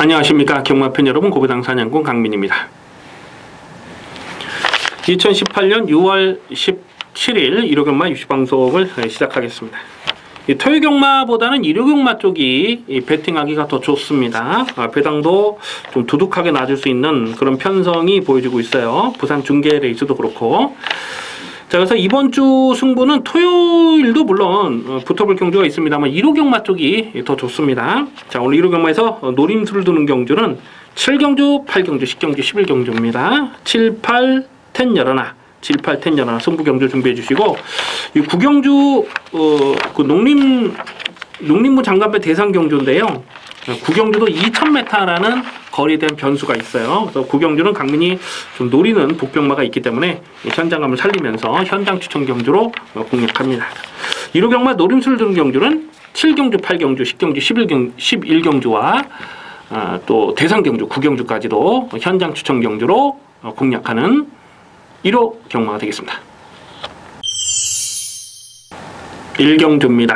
안녕하십니까 경마팬 여러분, 고배당 사냥꾼 강민입니다. 2018년 6월 17일 일요경마 유시방송을 시작하겠습니다. 토요경마보다는 일요경마 쪽이 배팅하기가 더 좋습니다. 배당도 좀 두둑하게 낮을 수 있는 그런 편성이 보여지고 있어요. 부산 중계 레이스도 그렇고. 자, 그래서 이번 주 승부는 토요일도 물론 붙어볼 경주가 있습니다만 1호 경마 쪽이 더 좋습니다. 자, 오늘 1호 경마에서 노림수를 두는 경주는 7경주, 8경주, 10경주, 11경주입니다. 7, 8, 10 열어나, 7, 8, 10 열어나 승부 경주 준비해 주시고, 이 9경주 그 농림부 장관배 대상 경주인데요. 9경주도 2000m라는 거리에 대한 변수가 있어요. 그래서 9경주는 강민이 좀 노리는 복병마가 있기 때문에 현장감을 살리면서 현장 추천 경주로 공략합니다. 1호 경마 노림수를 두는 경주는 7경주, 8경주, 10경주, 11경주와 또 대상 경주 9경주까지도 현장 추천 경주로 공략하는 1호 경마가 되겠습니다. 1경주입니다.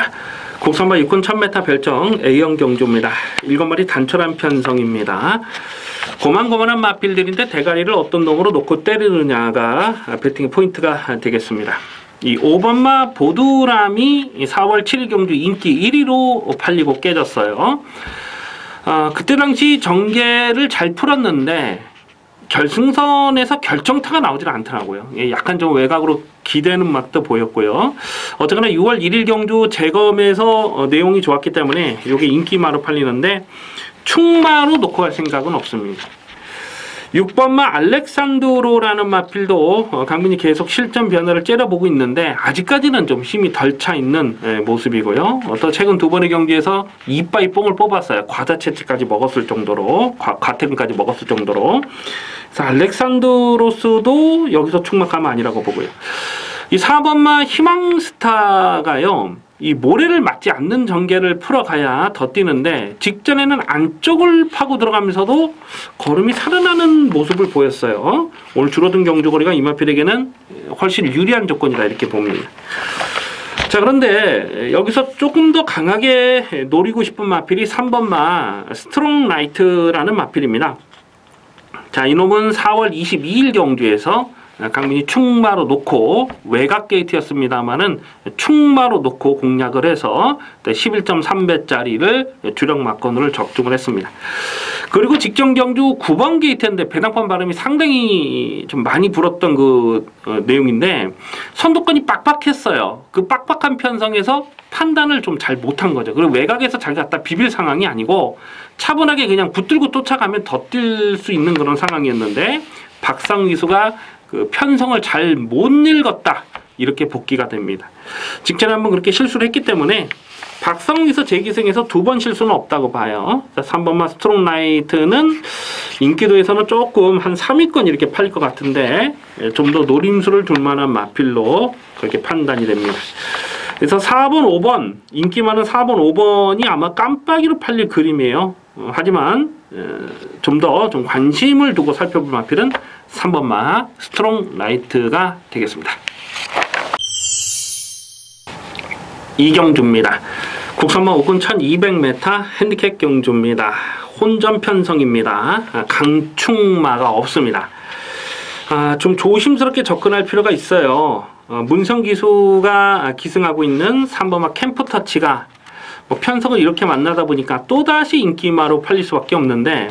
국선마 6군 1000m 별정 A형 경주입니다. 7마리 단촐한 편성입니다. 고만고만한 마필들인데 대가리를 어떤 놈으로 놓고 때리느냐가 배팅의 포인트가 되겠습니다. 이 5번마 보드람이 4월 7일 경주 인기 1위로 팔리고 깨졌어요. 그때 당시 정계를 잘 풀었는데 결승선에서 결정타가 나오질 않더라고요. 약간 좀 외곽으로 기대는 맛도 보였고요. 어쨌거나 6월 1일 경주 재검에서 내용이 좋았기 때문에 이게 인기마로 팔리는데 충마로 놓고 갈 생각은 없습니다. 6번마 알렉산드로라는 마필도 강민이 계속 실전 변화를 째려보고 있는데 아직까지는 좀 힘이 덜 차 있는 모습이고요. 또 최근 두 번의 경기에서 이빠이 뽕을 뽑았어요. 과다채찌까지 먹었을 정도로, 과태근까지 먹었을 정도로. 그래서 알렉산드로스도 여기서 충막감은 아니라고 보고요. 이 4번마 희망스타가요, 이 모래를 맞지 않는 전개를 풀어가야 더 뛰는데 직전에는 안쪽을 파고 들어가면서도 걸음이 살아나는 모습을 보였어요. 오늘 줄어든 경주거리가 이마필에게는 훨씬 유리한 조건이다 이렇게 봅니다. 자, 그런데 여기서 조금 더 강하게 노리고 싶은 마필이 3번마 스트롱 라이트라는 마필입니다. 자, 이놈은 4월 22일 경주에서 강민이 충마로 놓고 외곽 게이트였습니다만은 충마로 놓고 공략을 해서 11.3배짜리를 주력 막건으로 적중을 했습니다. 그리고 직전 경주 9번 게이트인데 배당판 발음이 상당히 좀 많이 불었던 그 내용인데 선두권이 빡빡했어요. 그 빡빡한 편성에서 판단을 좀 잘 못한 거죠. 그리고 외곽에서 잘 갖다 비빌 상황이 아니고 차분하게 그냥 붙들고 쫓아가면 더 뛸 수 있는 그런 상황이었는데 박상위수가 그 편성을 잘 못 읽었다 이렇게 복귀가 됩니다. 직전에 한번 그렇게 실수를 했기 때문에 박성위수 재기승에서 2번 실수는 없다고 봐요. 3번마 스트롱 라이트는 인기도에서는 조금 한 3위권 이렇게 팔릴 것 같은데 좀 더 노림수를 둘 만한 마필로 그렇게 판단이 됩니다. 그래서 4번, 5번 인기 많은 4번, 5번이 아마 깜빡이로 팔릴 그림이에요. 하지만 좀 더 좀 관심을 두고 살펴볼 마필은 3번마 스트롱 라이트가 되겠습니다. 2경주입니다. 국선마 5군 1200m 핸디캡 경주입니다. 혼전 편성입니다. 강충마가 없습니다. 좀 조심스럽게 접근할 필요가 있어요. 문성기수가 기승하고 있는 3번마 캠프터치가 편성을 이렇게 만나다 보니까 또다시 인기마로 팔릴 수밖에 없는데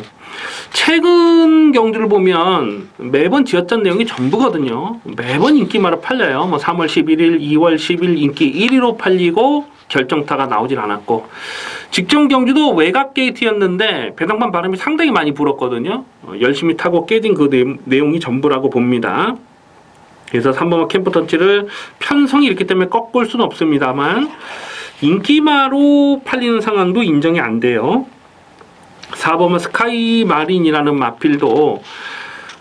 최근 경주를 보면 매번 지었던 내용이 전부거든요. 매번 인기마로 팔려요. 3월 11일, 2월 10일 인기 1위로 팔리고 결정타가 나오질 않았고 직전 경주도 외곽 게이트였는데 배당판 바람이 상당히 많이 불었거든요. 열심히 타고 깨진 그 내용이 전부라고 봅니다. 그래서 3번마 캠프터치를 편성이 있기 때문에 꺾을 수는 없습니다만 인기마로 팔리는 상황도 인정이 안 돼요. 4번마 스카이 마린이라는 마필도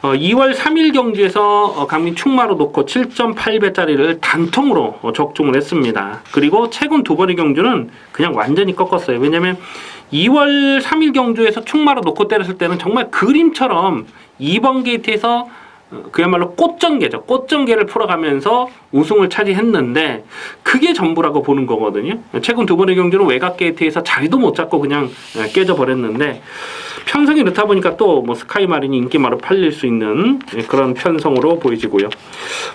2월 3일 경주에서 강민 충마로 놓고 7.8배짜리를 단통으로 적중을 했습니다. 그리고 최근 2번의 경주는 그냥 완전히 꺾었어요. 왜냐면 2월 3일 경주에서 충마로 놓고 때렸을 때는 정말 그림처럼 2번 게이트에서 그야말로 꽃전개죠. 꽃전개를 풀어가면서 우승을 차지했는데 그게 전부라고 보는 거거든요. 최근 두 번의 경기는 외곽 게이트에서 자리도 못 잡고 그냥 깨져버렸는데 편성이 이렇다 보니까 또 뭐 스카이마린이 인기마로 팔릴 수 있는 그런 편성으로 보여지고요.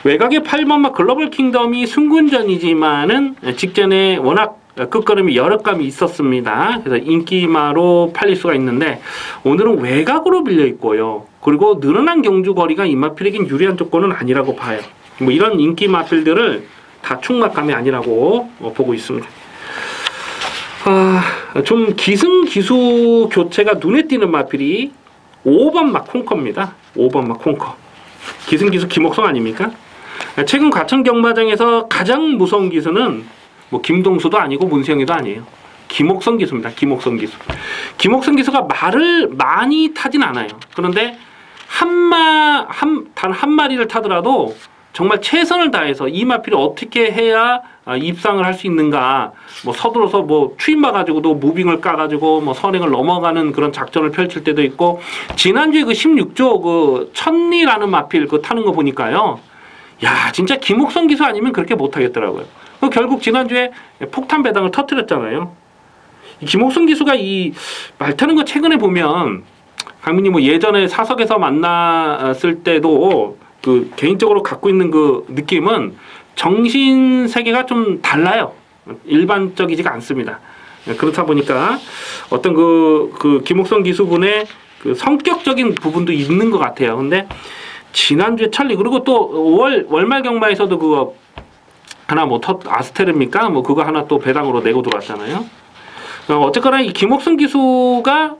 외곽의 8번마 글로벌 킹덤이 승군전이지만은 직전에 워낙 끝걸음이 여러 감이 있었습니다. 그래서 인기마로 팔릴 수가 있는데 오늘은 외곽으로 밀려 있고요. 그리고 늘어난 경주 거리가 이 마필에겐 유리한 조건은 아니라고 봐요. 뭐 이런 인기 마필들을 다 충막감이 아니라고 보고 있습니다. 좀 기승기수 교체가 눈에 띄는 마필이 5번 막 콩커입니다. 5번 막 콩커. 기승기수 김옥성 아닙니까? 최근 과천 경마장에서 가장 무서운 기수는 뭐 김동수도 아니고 문세영이도 아니에요. 김옥성 기수입니다. 김옥성 기수. 김옥성 기수가 말을 많이 타진 않아요. 그런데 단 한 마리를 타더라도 정말 최선을 다해서 이 마필이 어떻게 해야 입상을 할 수 있는가, 뭐 서둘러서 뭐 추임봐 가지고도 무빙을 까 가지고 뭐 선행을 넘어가는 그런 작전을 펼칠 때도 있고, 지난주에 그 16조 그 천리라는 마필 그 타는 거 보니까요, 야 진짜 김옥성 기수 아니면 그렇게 못 하겠더라고요. 결국 지난주에 폭탄 배당을 터뜨렸잖아요. 김옥성 기수가 이 말 타는 거 최근에 보면 강민이 뭐 예전에 사석에서 만났을 때도 그 개인적으로 갖고 있는 그 느낌은 정신 세계가 좀 달라요. 일반적이지가 않습니다. 그렇다 보니까 어떤 그 김옥성 기수분의 그 성격적인 부분도 있는 것 같아요. 근데 지난주에 천리, 그리고 또 월말 경마에서도 그거 하나 뭐 아스테르입니까? 뭐 그거 하나 또 배당으로 내고 들어왔잖아요. 어쨌거나 이 김옥성 기수가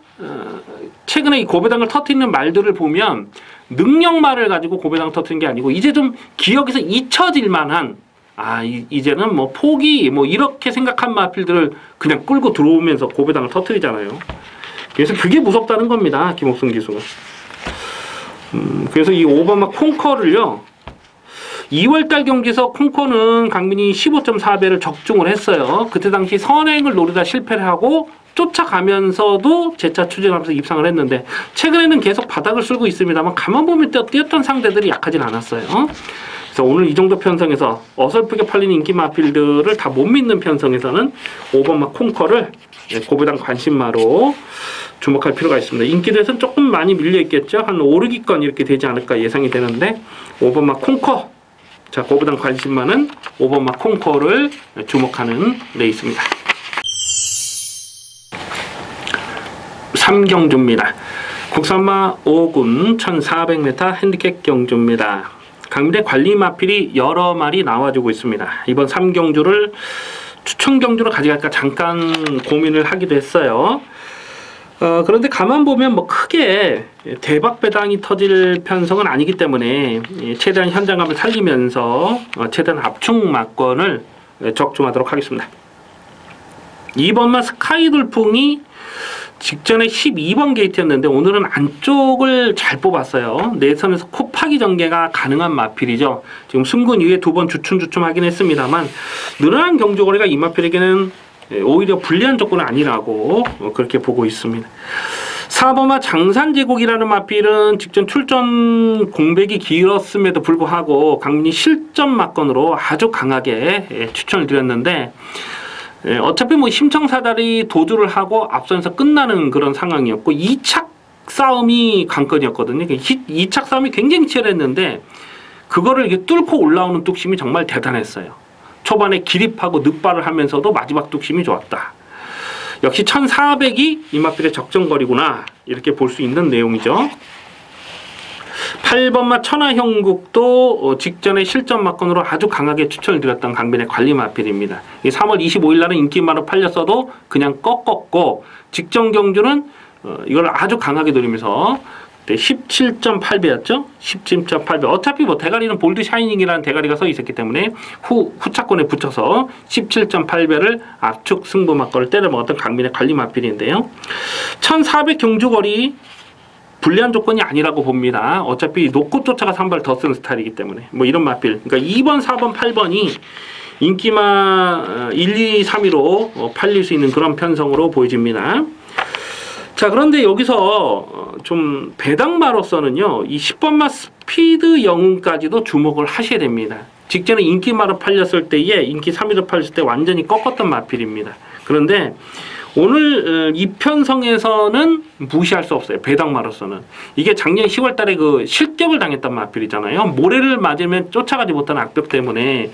최근에 이 고배당을 터뜨리는 말들을 보면 능력말을 가지고 고배당 터뜨린 게 아니고 이제 좀 기억에서 잊혀질 만한, 이제는 뭐 포기 뭐 이렇게 생각한 마필들을 그냥 끌고 들어오면서 고배당을 터뜨리잖아요. 그래서 그게 무섭다는 겁니다. 김옥성 기수가. 그래서 이 오바마 콩커를요, 2월달 경기에서 콩커는 강민이 15.4배를 적중을 했어요. 그때 당시 선행을 노리다 실패를 하고 쫓아가면서도 재차 추진하면서 입상을 했는데, 최근에는 계속 바닥을 쓸고 있습니다만 가만 보면 뛰었던 상대들이 약하진 않았어요. 그래서 오늘 이 정도 편성에서 어설프게 팔리는 인기 마필들을 다 못 믿는 편성에서는 5번마 콩커를 고배당 관심마로 주목할 필요가 있습니다. 인기도에서는 조금 많이 밀려 있겠죠. 한 5, 6위권 이렇게 되지 않을까 예상이 되는데, 5번마 콩커, 자 고배당 관심마는 5번마 콩커를 주목하는 레이스입니다. 3경주입니다. 국산마 5군 1400m 핸디캡 경주입니다. 강민의 관리 마필이 여러 마리 나와주고 있습니다. 이번 3경주를 추천 경주로 가져갈까 잠깐 고민을 하기도 했어요. 그런데 가만 보면 뭐 크게 대박 배당이 터질 편성은 아니기 때문에 최대한 현장감을 살리면서 최대한 압축 막건을 적중하도록 하겠습니다. 2번마 스카이 돌풍이 직전에 12번 게이트였는데 오늘은 안쪽을 잘 뽑았어요. 내선에서 코파기 전개가 가능한 마필이죠. 지금 승군 이후에 2번 주춤주춤 하긴 했습니다만 늘어난 경주거리가 이 마필에게는 오히려 불리한 조건은 아니라고 그렇게 보고 있습니다. 4번마 장산제국이라는 마필은 직전 출전 공백이 길었음에도 불구하고 강민이 실전 막건으로 아주 강하게 추천을 드렸는데, 어차피 뭐 심청사다리 도주를 하고 앞선에서 끝나는 그런 상황이었고 2착 싸움이 관건이었거든요. 2착 싸움이 굉장히 치열했는데 그거를 이렇게 뚫고 올라오는 뚝심이 정말 대단했어요. 초반에 기립하고 늑발을 하면서도 마지막 뚝심이 좋았다. 역시 1400이 이 마필의 적정거리구나 이렇게 볼 수 있는 내용이죠. 8번마 천하형국도 직전에 실전 막건으로 아주 강하게 추천을 드렸던 강변의 관리 마필입니다. 3월 25일 날은 인기마로 팔렸어도 그냥 꺾었고 직전 경주는 이걸 아주 강하게 노리면서 17.8배였죠. 17.8배. 어차피 뭐 대가리는 볼드 샤이닝이라는 대가리가 서 있었기 때문에 후차권에 붙여서 17.8배를 압축 승부 막건을 때려 먹었던 강민의 관리 마필인데요. 1400 경주거리 불리한 조건이 아니라고 봅니다. 어차피 놓고 쫓아가서 한 발 더 쓰는 스타일이기 때문에 뭐 이런 마필, 그러니까 2번, 4번, 8번이 인기마 1, 2, 3위로 팔릴 수 있는 그런 편성으로 보여집니다. 자, 그런데 여기서 좀 배당마로서는요, 이 10번마 스피드 영웅까지도 주목을 하셔야 됩니다. 직전에 인기마로 팔렸을 때에 인기 3위로 팔렸을 때 완전히 꺾었던 마필입니다. 그런데 오늘 이편성에서는 무시할 수 없어요. 배당마로서는. 이게 작년 10월 달에 그 실격을 당했던 마필이잖아요. 모래를 맞으면 쫓아가지 못하는 악벽 때문에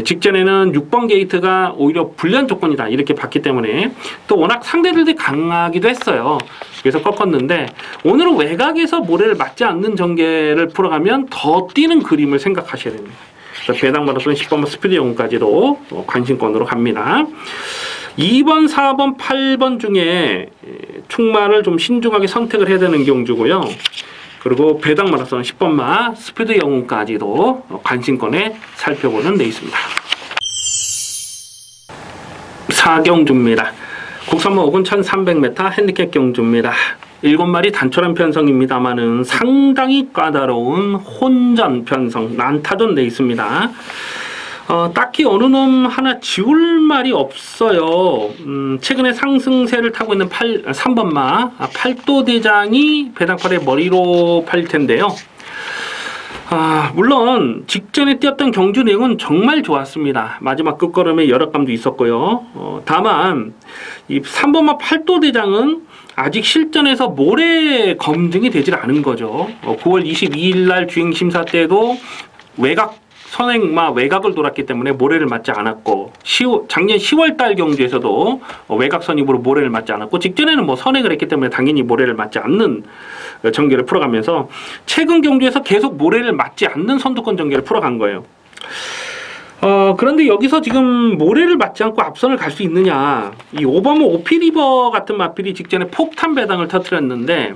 직전에는 6번 게이트가 오히려 불리한 조건이다 이렇게 봤기 때문에 또 워낙 상대들이 강하기도 했어요. 그래서 꺾었는데 오늘은 외곽에서 모래를 맞지 않는 전개를 풀어가면 더 뛰는 그림을 생각하셔야 됩니다. 배당마로서는 10번 스피드 영웅까지도 관심권으로 갑니다. 2번, 4번, 8번 중에 충마를 좀 신중하게 선택을 해야 되는 경주고요. 그리고 배당마라손 10번마 스피드 영웅까지도 관심권에 살펴보는 레이스입니다. 4경주입니다. 국산마 5군 1300m 핸디캡 경주입니다. 7마리 단촐한 편성입니다만은 상당히 까다로운 혼전 편성, 난타전 레이스입니다. 딱히 어느 놈 하나 지울 말이 없어요. 최근에 상승세를 타고 있는 3번마 팔도대장이 배당팔의 머리로 팔릴 텐데요. 물론 직전에 뛰었던 경주 내용은 정말 좋았습니다. 마지막 끝걸음에 열악감도 있었고요. 다만 이 3번마 팔도대장은 아직 실전에서 모래 검증이 되질 않은 거죠. 9월 22일 날 주행심사 때도 외곽 선행마 외곽을 돌았기 때문에 모래를 맞지 않았고 작년 10월 달 경주에서도 외곽 선입으로 모래를 맞지 않았고 직전에는 뭐 선행을 했기 때문에 당연히 모래를 맞지 않는 전개를 풀어가면서 최근 경주에서 계속 모래를 맞지 않는 선두권 전개를 풀어간 거예요. 그런데 여기서 지금 모래를 맞지 않고 앞선을 갈 수 있느냐. 이 오버머 오피리버 같은 마필이 직전에 폭탄 배당을 터뜨렸는데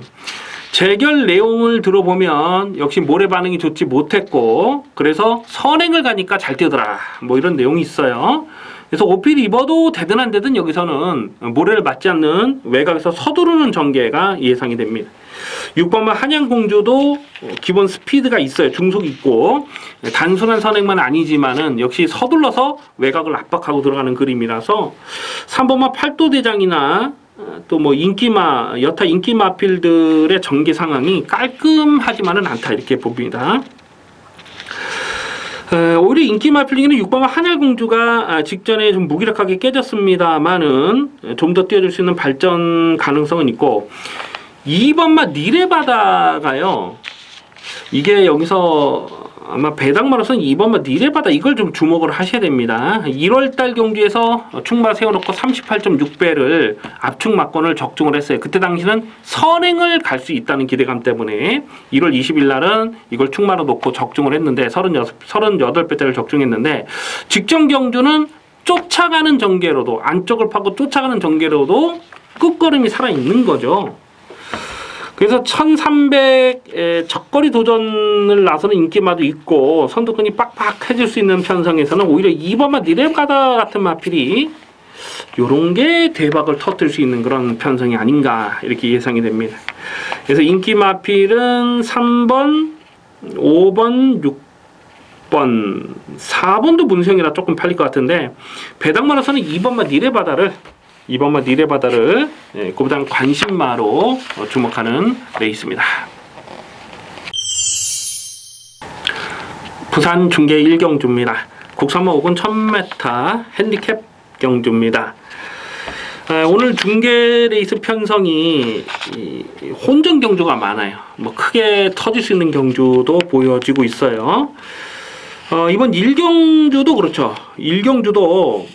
재결 내용을 들어보면 역시 모래 반응이 좋지 못했고 그래서 선행을 가니까 잘 뛰더라 뭐 이런 내용이 있어요. 그래서 오피리버도 되든 안 되든 여기서는 모래를 맞지 않는 외곽에서 서두르는 전개가 예상이 됩니다. 6번마 한양공주도 기본 스피드가 있어요. 중속이 있고 단순한 선행만 아니지만은 역시 서둘러서 외곽을 압박하고 들어가는 그림이라서 3번마 팔도대장이나 또 뭐 여타 인기 마필들의 전개 상황이 깔끔하지만은 않다 이렇게 봅니다. 오히려 인기 마필 중에는 6번마 한양공주가 직전에 좀 무기력하게 깨졌습니다만은 좀 더 뛰어줄 수 있는 발전 가능성은 있고 2번마 니레바다가요. 이게 여기서 아마 배당마로서는 2번마 니레바다 이걸 좀 주목을 하셔야 됩니다. 1월달 경주에서 충마 세워놓고 38.6배를 압축 막권을 적중을 했어요. 그때 당시는 선행을 갈 수 있다는 기대감 때문에 1월 20일 날은 이걸 충마로 놓고 적중을 했는데 38배짜리를 적중했는데 직전 경주는 쫓아가는 전개로도 안쪽을 파고 쫓아가는 전개로도 끝걸음이 살아있는 거죠. 그래서 1300 적거리 도전을 나서는 인기마도 있고 선두권이 빡빡해질 수 있는 편성에서는 오히려 2번마 니레바다 같은 마필이 요런 게 대박을 터뜨릴 수 있는 그런 편성이 아닌가 이렇게 예상이 됩니다. 그래서 인기 마필은 3번, 5번, 6번, 4번도 문수형이라 조금 팔릴 것 같은데 배당마로서는 2번마 니레바다를 그보다는 관심마로 주목하는 레이스입니다. 부산 중계 1경주입니다. 국산마 5군 1000m 핸디캡 경주입니다. 오늘 중계 레이스 편성이 혼전 경주가 많아요. 뭐 크게 터질 수 있는 경주도 보여지고 있어요. 이번 1경주도 그렇죠. 1경주도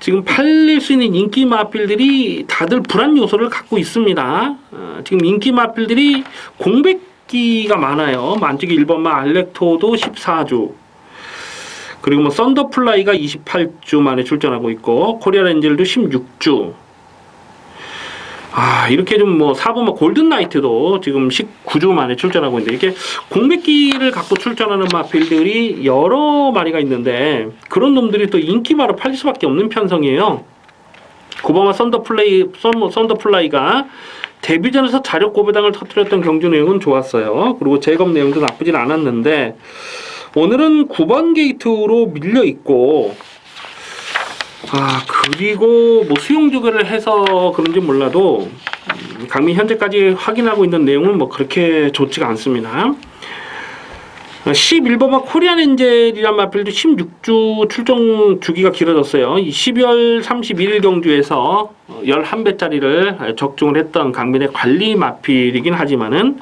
지금 팔릴 수 있는 인기 마필들이 다들 불안 요소를 갖고 있습니다. 지금 인기 마필들이 공백기가 많아요. 만지기 1번마 알렉토도 14주. 그리고 뭐 썬더플라이가 28주 만에 출전하고 있고 코리아 렌젤도 16주. 이렇게 좀 뭐 4번마 골든나이트도 지금 19주 만에 출전하고 있는데 이렇게 공백기를 갖고 출전하는 마필들이 여러 마리가 있는데 그런 놈들이 또 인기마로 팔릴 수밖에 없는 편성이에요. 9번마 썬더플라이가 데뷔전에서 자력 고배당을 터뜨렸던 경주 내용은 좋았어요. 그리고 제검 내용도 나쁘진 않았는데 오늘은 9번 게이트로 밀려 있고 그리고 뭐 수용 조결을 해서 그런지 몰라도 강민 현재까지 확인하고 있는 내용은 뭐 그렇게 좋지가 않습니다. 11번마 코리안 엔젤이란 마필도 16주 출정 주기가 길어졌어요. 이 12월 31일 경주에서 11배짜리를 적중을 했던 강민의 관리 마필이긴 하지만은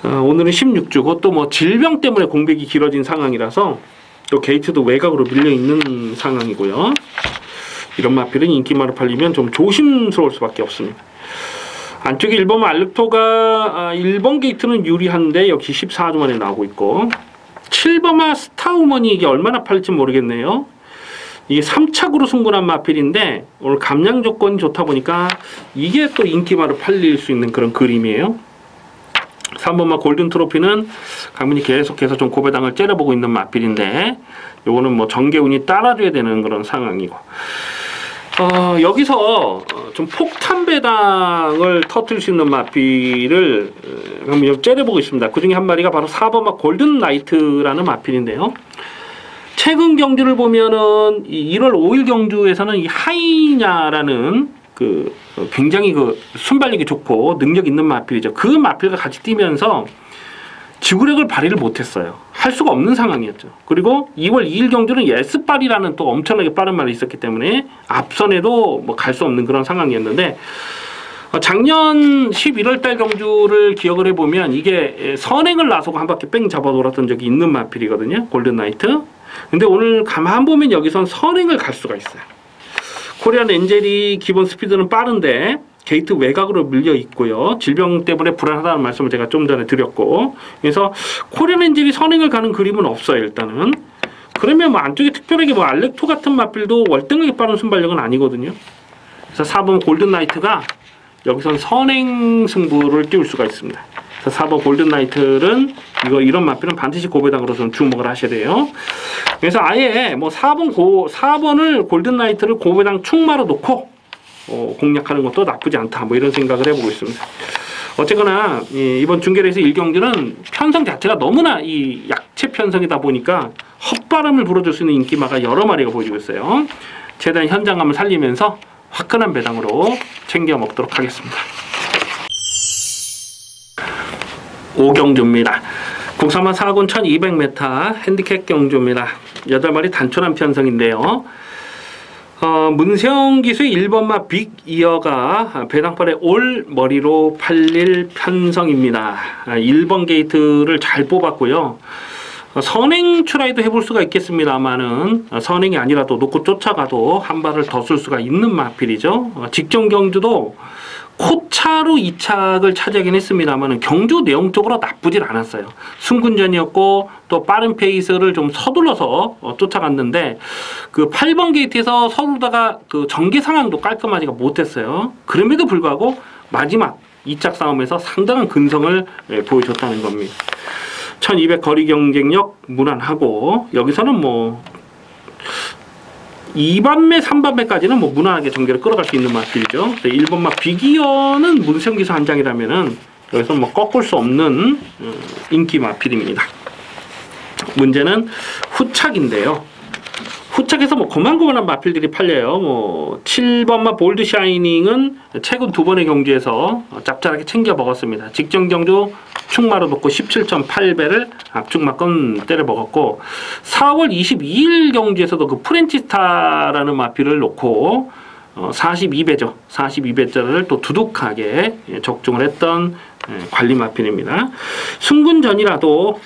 오늘은 16주, 그것도 뭐 질병 때문에 공백이 길어진 상황이라서 또 게이트도 외곽으로 밀려 있는 상황이고요. 이런 마필은 인기마로 팔리면 좀 조심스러울 수밖에 없습니다. 안쪽에 1번 알렉토가 1번 게이트는 유리한데 역시 14주 만에 나오고 있고, 7번마 스타우먼이 이게 얼마나 팔릴지 모르겠네요. 이게 3착으로 승부한 마필인데 오늘 감량 조건이 좋다 보니까 이게 또 인기마로 팔릴 수 있는 그런 그림이에요. 3번마 골든 트로피는 강민이 계속해서 좀 고배당을 째려보고 있는 마필인데 요거는 뭐 정계운이 따라줘야 되는 그런 상황이고, 여기서 좀 폭탄 배당을 터뜨릴 수 있는 마필을 한번 째려보고 있습니다. 그 중에 한 마리가 바로 4번마 골든 나이트라는 마필인데요. 최근 경주를 보면은 이 1월 5일 경주에서는 이 하이냐라는 그 굉장히 그 순발력이 좋고 능력 있는 마필이죠. 그 마필과 같이 뛰면서 지구력을 발휘를 못했어요. 할 수가 없는 상황이었죠. 그리고 2월 2일 경주는 예스빨이라는 또 엄청나게 빠른 말이 있었기 때문에 앞선에도 뭐 갈 수 없는 그런 상황이었는데, 작년 11월 달 경주를 기억을 해보면 이게 선행을 나서고 한 바퀴 뺑 잡아 돌았던 적이 있는 마필이거든요. 골든나이트. 근데 오늘 가만 보면 여기선 선행을 갈 수가 있어요. 코리안 엔젤이 기본 스피드는 빠른데 게이트 외곽으로 밀려 있고요. 질병 때문에 불안하다는 말씀을 제가 좀 전에 드렸고, 그래서 코리안 엔젤이 선행을 가는 그림은 없어요. 일단은 그러면 뭐 안쪽에 특별하게 뭐 알렉토 같은 마필도 월등하게 빠른 순발력은 아니거든요. 그래서 4번 골든나이트가 여기선 선행 승부를 띄울 수가 있습니다. 그래서 4번 골든나이트는 이런 마필은 반드시 고배당으로 좀 주목을 하셔야 돼요. 그래서 아예 뭐 4번을 골든나이트를 고배당 충마로 놓고 공략하는 것도 나쁘지 않다, 뭐 이런 생각을 해보고 있습니다. 어쨌거나 이번 중계에서 1경주는 편성 자체가 너무나 이 약체 편성이다 보니까 헛바람을 불어줄 수 있는 인기마가 여러 마리가 보여주고 있어요. 최대한 현장감을 살리면서 화끈한 배당으로 챙겨 먹도록 하겠습니다. 5경주입니다. 국산마 4군 1200m 핸디캡 경주입니다. 8마리 단촐한 편성인데요. 문세영 기수의 1번마 빅이어가 배당벌의 올 머리로 팔릴 편성입니다. 1번 게이트를 잘 뽑았고요. 선행 트라이도 해볼 수가 있겠습니다만은 선행이 아니라도 놓고 쫓아가도 한 발을 더 쓸 수가 있는 마필이죠. 직전 경주도 코차로 2착을 차지하긴 했습니다만 경주 내용적으로 나쁘질 않았어요. 승군전이었고 또 빠른 페이스를 좀 서둘러서 쫓아갔는데 그 8번 게이트에서 서두르다가 그 전개 상황도 깔끔하지가 못했어요. 그럼에도 불구하고 마지막 2착 싸움에서 상당한 근성을 보여줬다는 겁니다. 1200 거리 경쟁력 무난하고, 여기서는 뭐 2반매, 3반매까지는 뭐 무난하게 전개를 끌어갈 수 있는 마필이죠. 1번마 빅이어는 문세영 기수 한 장이라면은 여기서 뭐 꺾을 수 없는 인기 마필입니다. 문제는 후착인데요. 후착에서 뭐 고만고만한 마필들이 팔려요. 뭐 7번마 볼드 샤이닝은 최근 2번의 경주에서 짭짤하게 챙겨 먹었습니다. 직전 경주 충마로 놓고 17.8배를 앞축마건 때려 먹었고, 4월 22일 경주에서도 그 프렌치스타라는 마필을 놓고 42배죠. 42배짜리를 또 두둑하게 적중을 했던 관리 마필입니다. 승군전이라도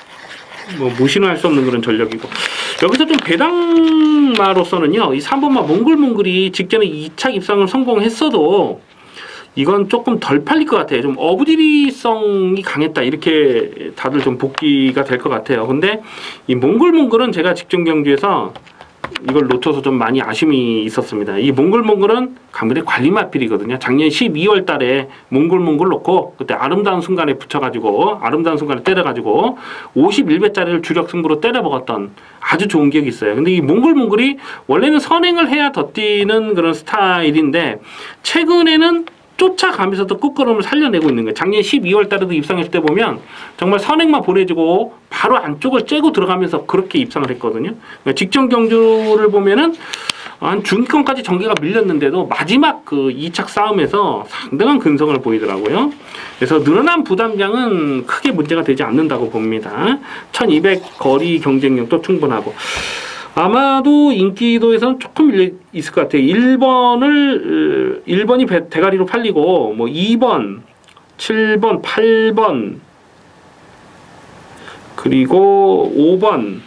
뭐 무시는 할 수 없는 그런 전력이고, 여기서 좀 배당마로서는요, 이 3번마 몽글몽글이 직전에 2착 입상을 성공했어도 이건 조금 덜 팔릴 것 같아요. 좀 어부지리성이 강했다, 이렇게 다들 좀 복귀가 될 것 같아요. 근데 이 몽글몽글은 제가 직전 경주에서 이걸 놓쳐서 좀 많이 아쉬움이 있었습니다. 이 몽글몽글은 강민의 관리 마필이거든요. 작년 12월 달에 몽글몽글 놓고 그때 아름다운 순간에 붙여가지고 아름다운 순간에 때려가지고 51배짜리를 주력 승부로 때려 먹었던 아주 좋은 기억이 있어요. 근데 이 몽글몽글이 원래는 선행을 해야 더 뛰는 그런 스타일인데 최근에는 쫓아가면서도 끝걸음을 살려내고 있는 거예요. 작년 12월 달에도 입상했을 때 보면 정말 선행만 보내주고 바로 안쪽을 째고 들어가면서 그렇게 입상을 했거든요. 그러니까 직전 경주를 보면은 한 중기권까지 전개가 밀렸는데도 마지막 그 2착 싸움에서 상당한 근성을 보이더라고요. 그래서 늘어난 부담량은 크게 문제가 되지 않는다고 봅니다. 1200 거리 경쟁력도 충분하고 아마도 인기도에서는 조금 밀려 있을 것 같아요. 1번이 대가리로 팔리고 뭐 2번, 7번, 8번 그리고 5번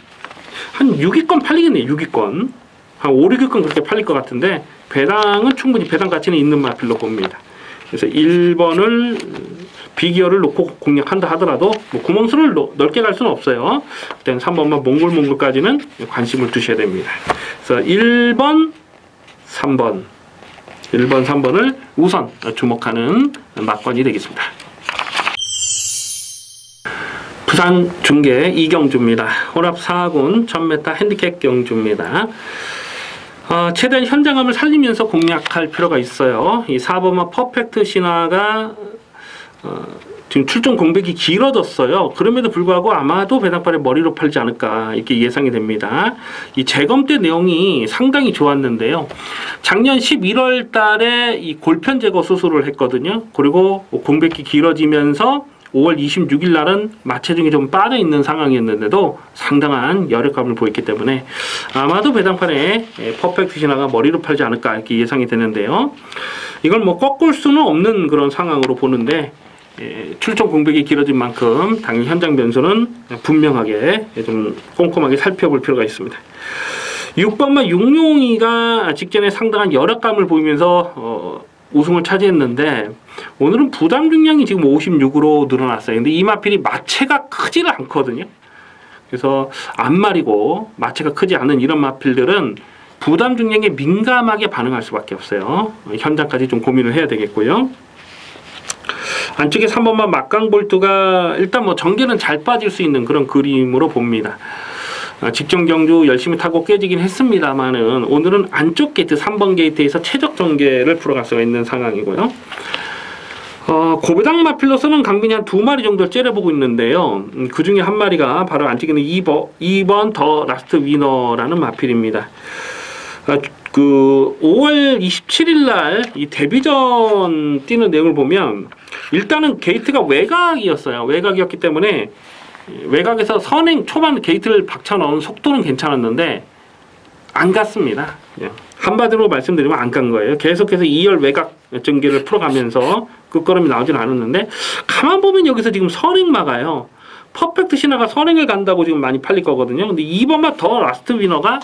한 6위권 팔리겠네요. 6위권 한 5, 6위권 그렇게 팔릴 것 같은데 배당은 충분히 배당 가치는 있는 마필로 봅니다. 그래서 1번을 비기어를 놓고 공략한다 하더라도 뭐 구멍수를 넓게 갈 수는 없어요. 그때는 3번만 몽골몽골까지는 관심을 두셔야 됩니다. 그래서 1번, 3번 1번, 3번을 우선 주목하는 막권이 되겠습니다. 부산 중계 이경주입니다. 혼합 4군 1000m 핸디캡 경주입니다. 최대한 현장감을 살리면서 공략할 필요가 있어요. 이 4번마 퍼펙트 신화가 지금 출전 공백이 길어졌어요. 그럼에도 불구하고 아마도 배당팔의 머리로 팔지 않을까 이렇게 예상이 됩니다. 이 재검 때 내용이 상당히 좋았는데요. 작년 11월 달에 이 골편 제거 수술을 했거든요. 그리고 공백이 길어지면서 5월 26일 날은 마체중이 좀 빠져있는 상황이었는데도 상당한 여력감을 보였기 때문에 아마도 배당판에 퍼펙트 신화가 머리로 팔지 않을까 이렇게 예상이 되는데요. 이걸 뭐 꺾을 수는 없는 그런 상황으로 보는데 출전 공백이 길어진 만큼 당연히 현장 변수는 분명하게 좀 꼼꼼하게 살펴볼 필요가 있습니다. 6번마 육룡이가 직전에 상당한 여력감을 보이면서 우승을 차지했는데 오늘은 부담 중량이 지금 56으로 늘어났어요. 근데 이 마필이 마체가 크지는 않거든요. 그래서 앞말이고 마체가 크지 않은 이런 마필들은 부담 중량에 민감하게 반응할 수밖에 없어요. 현장까지 좀 고민을 해야 되겠고요. 안쪽에 3번만 막강볼트가 일단 뭐 전개는 잘 빠질 수 있는 그런 그림으로 봅니다. 직전 경주 열심히 타고 깨지긴 했습니다만은 오늘은 안쪽 게이트 3번 게이트에서 최적 전개를 풀어갈 수가 있는 상황이고요. 고배당 마필로서는 강빈이 한 2마리 정도를 째려보고 있는데요. 그 중에 한 마리가 바로 안쪽에 있는 2번 더 라스트 위너라는 마필입니다. 그 5월 27일 날 이 데뷔전 뛰는 내용을 보면 일단은 게이트가 외곽이었어요. 외곽이었기 때문에 외곽에서 선행 초반 게이트를 박쳐넣은 속도는 괜찮았는데 안 갔습니다. 한마디로 말씀드리면 안 간 거예요. 계속해서 2열 외곽 전개를 풀어가면서 끝걸음이 나오진 않았는데 가만 보면 여기서 지금 선행 막아요. 퍼펙트 신화가 선행을 간다고 지금 많이 팔릴 거거든요. 근데 2번만 더 라스트 위너가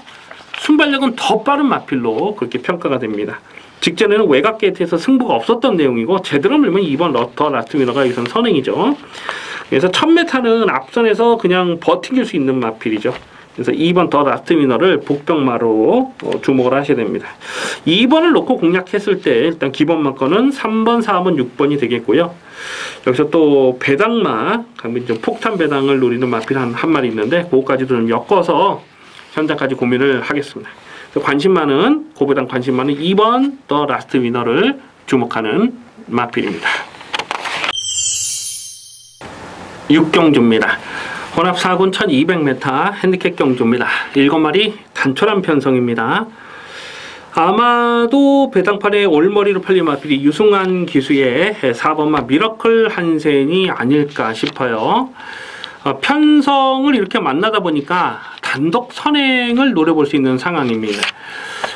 순발력은 더 빠른 마필로 그렇게 평가가 됩니다. 직전에는 외곽 게이트에서 승부가 없었던 내용이고 제대로 밀면 2번 더 라스트 위너가 여기선 선행이죠. 그래서 1000m는 앞선에서 그냥 버티길 수 있는 마필이죠. 그래서 2번 더 라스트 위너를 복병마로 주목을 하셔야 됩니다. 2번을 놓고 공략했을 때 일단 기본 막건은 3번, 4번, 6번이 되겠고요. 여기서 또 배당마, 좀 폭탄 배당을 노리는 마필 한 마리 있는데 그거까지도 좀 엮어서 현장까지 고민을 하겠습니다. 관심 많은 고배당 관심 많은 2번 더 라스트 위너를 주목하는 마필입니다. 6경주입니다. 혼합 4군 1200m 핸디캡 경주입니다. 7마리 단촐한 편성입니다. 아마도 배당판에 올머리로 팔린 마필이 유승환 기수의 4번마 미러클 한센이 아닐까 싶어요. 편성을 이렇게 만나다 보니까 단독 선행을 노려볼 수 있는 상황입니다.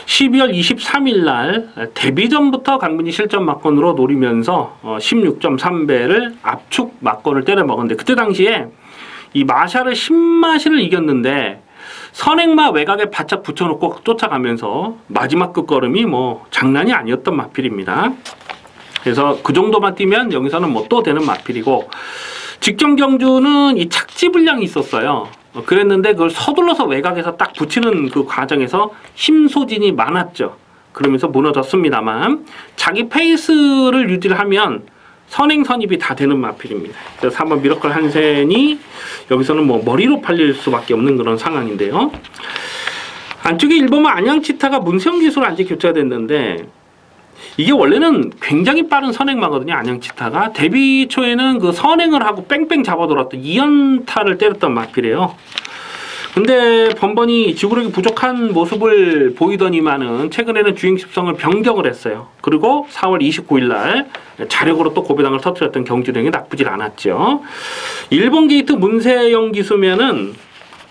12월 23일 날 데뷔전부터 강빈이 실전 막건으로 노리면서 16.3배를 압축 막건을 때려 먹었는데 그때 당시에 이 마샤를 10마시를 이겼는데 선행마 외곽에 바짝 붙여놓고 쫓아가면서 마지막 끝걸음이 뭐 장난이 아니었던 마필입니다. 그래서 그 정도만 뛰면 여기서는 뭐 또 되는 마필이고 직전 경주는 이 착지 불량이 있었어요. 그랬는데 그걸 서둘러서 외곽에서 딱 붙이는 그 과정에서 힘 소진이 많았죠. 그러면서 무너졌습니다만 자기 페이스를 유지를 하면 선행 선입이 다 되는 마필입니다. 그래서 3번 미러클 한센이 여기서는 뭐 머리로 팔릴 수밖에 없는 그런 상황인데요. 안쪽에 1번은 안양치타가 문세영 기수로 안제 교체가 됐는데 이게 원래는 굉장히 빠른 선행마거든요. 안양치타가 데뷔 초에는 그 선행을 하고 뺑뺑 잡아돌았던 2연타를 때렸던 마필이에요. 근데 번번이 지구력이 부족한 모습을 보이더니만은 최근에는 주행습성을 변경을 했어요. 그리고 4월 29일 날 자력으로 또 고배당을 터뜨렸던 경주대행이 나쁘질 않았죠. 1번 게이트 문세영 기수면은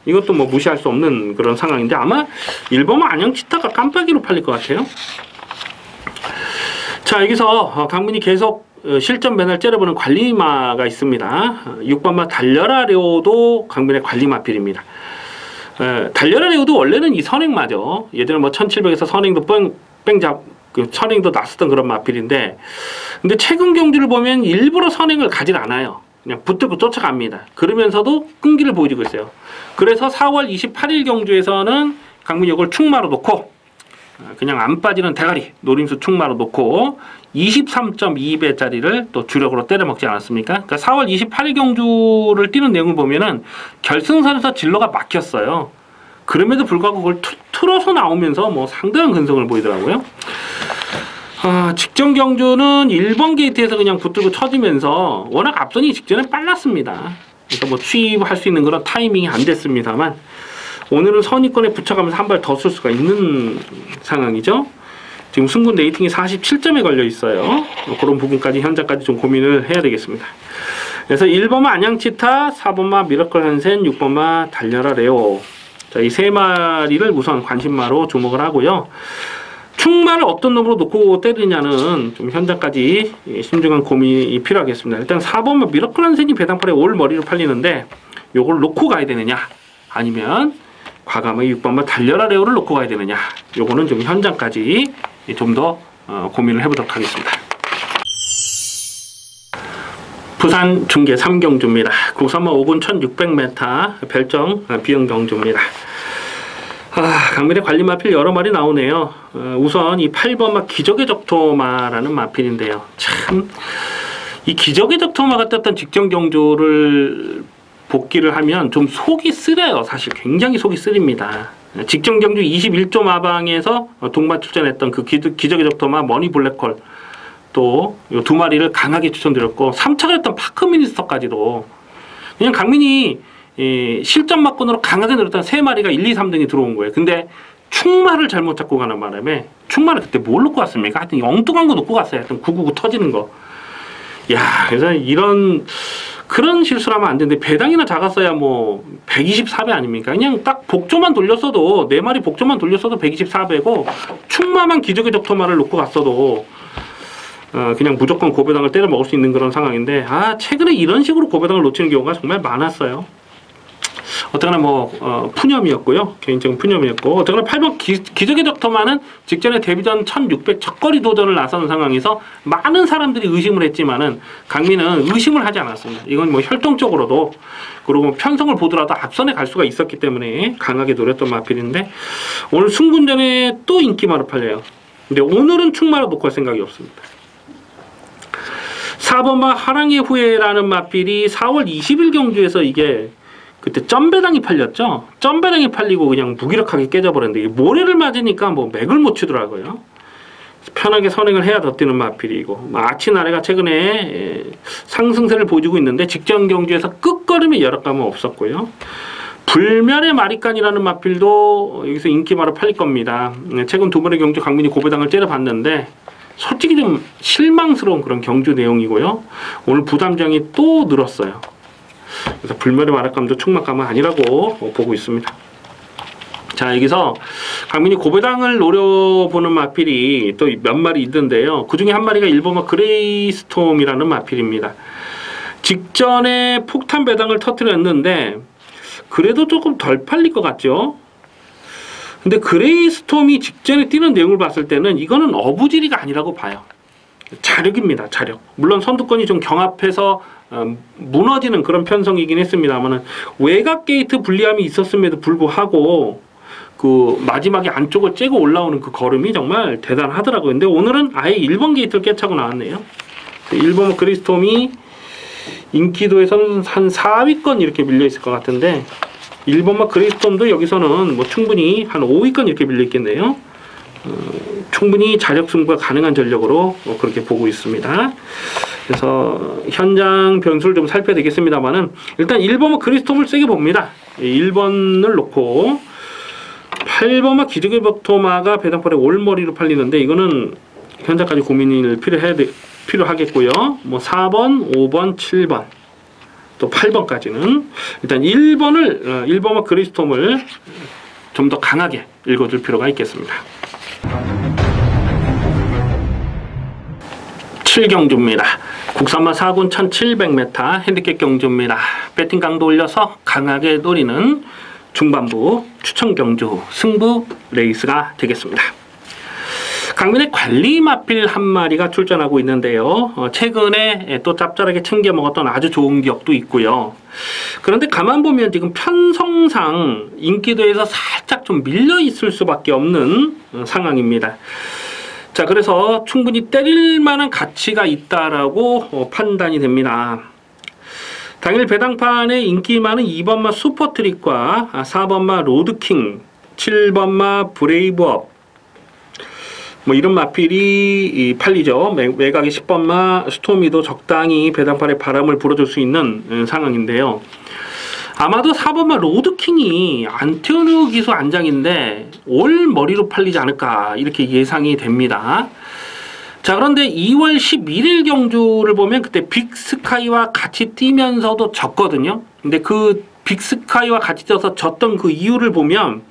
이것도 뭐 무시할 수 없는 그런 상황인데 아마 1번은 안양치타가 깜빡이로 팔릴 것 같아요. 자, 여기서 강민이 계속 실전 맨날 째려보는 관리마가 있습니다. 6번마 달려라 레오도 강민의 관리마필입니다. 달려라 레오도 원래는 이 선행마죠. 예전에 뭐 1700에서 선행도 선행도 났었던 그런 마필인데, 근데 최근 경주를 보면 일부러 선행을 가질 않아요. 그냥 붙들고 쫓아갑니다. 그러면서도 끈기를 보여주고 있어요. 그래서 4월 28일 경주에서는 강민이 이걸 충마로 놓고 그냥 안 빠지는 대가리 노림수 충마로 놓고 23.2배짜리를 또 주력으로 때려먹지 않았습니까? 그러니까 4월 28일 경주를 뛰는 내용을 보면은 결승선에서 진로가 막혔어요. 그럼에도 불구하고 그걸 틀어서 나오면서 뭐 상당한 근성을 보이더라고요. 직전 경주는 1번 게이트에서 그냥 붙들고 쳐지면서 워낙 앞선이 직전에 빨랐습니다. 그래서 뭐 취입할 수 있는 그런 타이밍이 안 됐습니다만 오늘은 선위권에 붙여가면서 한 발 더 쓸 수가 있는 상황이죠. 지금 승군 레이팅이 47점에 걸려 있어요. 그런 부분까지 현장까지 좀 고민을 해야 되겠습니다. 그래서 1번마 안양치타, 4번마 미러클 한센, 6번마 달려라 레오. 자, 이 세 마리를 우선 관심마로 주목을 하고요. 충마를 어떤 놈으로 놓고 때리냐는 좀 현장까지 신중한 고민이 필요하겠습니다. 일단 4번마 미러클 한센이 배당팔에 올 머리로 팔리는데 요걸 놓고 가야 되느냐, 아니면 과감하게 6번마 달려라 레오를 놓고 가야 되느냐, 요거는 좀 현장까지 좀 더 고민을 해보도록 하겠습니다. 부산 중계 3경주입니다. 국산마 5군 1600m 별정 비용 경주입니다. 강민의 관리 마필 여러 마리 나오네요. 우선 이 8번마 기적의 적토마라는 마필인데요. 참, 이 기적의 적토마가 떴던 직전 경주를 복귀를 하면 좀 속이 쓰려요. 사실 굉장히 속이 쓰립니다. 직전 경주 21조 마방에서 동반 출전했던 그 기적의 적토마 머니 블랙홀 또 요 두 마리를 강하게 추천드렸고 3차가 했던 파크미니스터까지도 그냥 강민이 실전 막권으로 강하게 노렸던 세 마리가 1, 2, 3등이 들어온 거예요. 근데 충마를 잘못 잡고 가는 바람에 충마를 그때 뭘 놓고 갔습니까? 하여튼 엉뚱한 거 놓고 갔어요. 하여튼 999 터지는 거. 야, 그래서 그런 실수를 하면 안 되는데 배당이나 작았어야 뭐 124배 아닙니까? 그냥 딱 복조만 돌렸어도 4마리 복조만 돌렸어도 124배고 충마만 기적의 적토마를 놓고 갔어도 그냥 무조건 고배당을 때려 먹을 수 있는 그런 상황인데 최근에 이런 식으로 고배당을 놓치는 경우가 정말 많았어요. 어쨌거나 뭐 푸념이었고요. 개인적인 푸념이었고, 어쨌거나 8번 기적의 적토마는 직전에 데뷔전 1600 첫거리 도전을 나서는 상황에서 많은 사람들이 의심을 했지만은 강민은 의심을 하지 않았습니다. 이건 뭐 혈통적으로도 그리고 편성을 보더라도 앞선에 갈 수가 있었기 때문에 강하게 노렸던 마필인데 오늘 승군전에 또 인기마로 팔려요. 근데 오늘은 충마로 놓고 할 생각이 없습니다. 4번마 하랑의 후예라는 마필이 4월 20일 경주에서 이게 그때 점배당이 팔렸죠. 점배당이 팔리고 그냥 무기력하게 깨져버렸는데 이게 모래를 맞으니까 뭐 맥을 못 치더라고요. 편하게 선행을 해야 더 뛰는 마필이고, 아치나래가 최근에 상승세를 보여주고 있는데 직전 경주에서 끝걸음의 열악감은 없었고요. 불멸의 마리칸이라는 마필도 여기서 인기마로 팔릴 겁니다. 최근 두 번의 경주 강민이 고배당을 째려봤는데 솔직히 좀 실망스러운 그런 경주 내용이고요. 오늘 부담장이 또 늘었어요. 그래서 불멸의 마락감도 충막감은 아니라고 보고 있습니다. 자, 여기서 강민이 고배당을 노려보는 마필이 또 몇 마리 있는데요. 그 중에 한 마리가 1번마 그레이스톰이라는 마필입니다. 직전에 폭탄 배당을 터뜨렸는데 그래도 조금 덜 팔릴 것 같죠? 근데 그레이스톰이 직전에 뛰는 내용을 봤을 때는 이거는 어부지리가 아니라고 봐요. 자력입니다. 자력. 물론 선두권이 좀 경합해서 무너지는 그런 편성이긴 했습니다만 외곽 게이트 불리함이 있었음에도 불구하고 그 마지막에 안쪽을 째고 올라오는 그 걸음이 정말 대단하더라고요. 근데 오늘은 아예 1번 게이트를 깨차고 나왔네요. 1번 그레이스톰이 인기도에서는 한 4위권 이렇게 밀려있을 것 같은데 1번마 그레이스톰도 여기서는 뭐 충분히 한 5위권 이렇게 밀려있겠네요. 충분히 자력 승부가 가능한 전력으로 그렇게 보고 있습니다. 그래서 현장 변수를 좀 살펴야 되겠습니다만은 일단 1번은 그리스톰을 세게 봅니다. 1번을 놓고 8번은 기르기버토마가 배당팔에 올머리로 팔리는데 이거는 현장까지 고민을 필요하겠고요. 뭐 4번, 5번, 7번 또 8번까지는 일단 1번은 그리스톰을 좀 더 강하게 읽어줄 필요가 있겠습니다. 7경주입니다. 국산마 4군 1700m 핸디캡 경주입니다. 배팅 강도 올려서 강하게 노리는 중반부 추천 경주 승부 레이스가 되겠습니다. 강민의 관리 마필 한 마리가 출전하고 있는데요. 최근에 또 짭짤하게 챙겨 먹었던 아주 좋은 기억도 있고요. 그런데 가만 보면 지금 편성상 인기도에서 살짝 좀 밀려 있을 수밖에 없는 상황입니다. 자, 그래서 충분히 때릴 만한 가치가 있다라고 판단이 됩니다. 당일 배당판에 인기 많은 2번마 슈퍼트릭과 4번마 로드킹, 7번마 브레이브업 뭐 이런 마필이 팔리죠. 외곽의 10번마 스토미도 적당히 배당판에 바람을 불어줄 수 있는 상황인데요. 아마도 4번마 로드킹이 안티오누 기수 안장인데 올 머리로 팔리지 않을까 이렇게 예상이 됩니다. 자, 그런데 2월 11일 경주를 보면 그때 빅스카이와 같이 뛰면서도 졌거든요. 근데 그 빅스카이와 같이 뛰어서 졌던 그 이유를 보면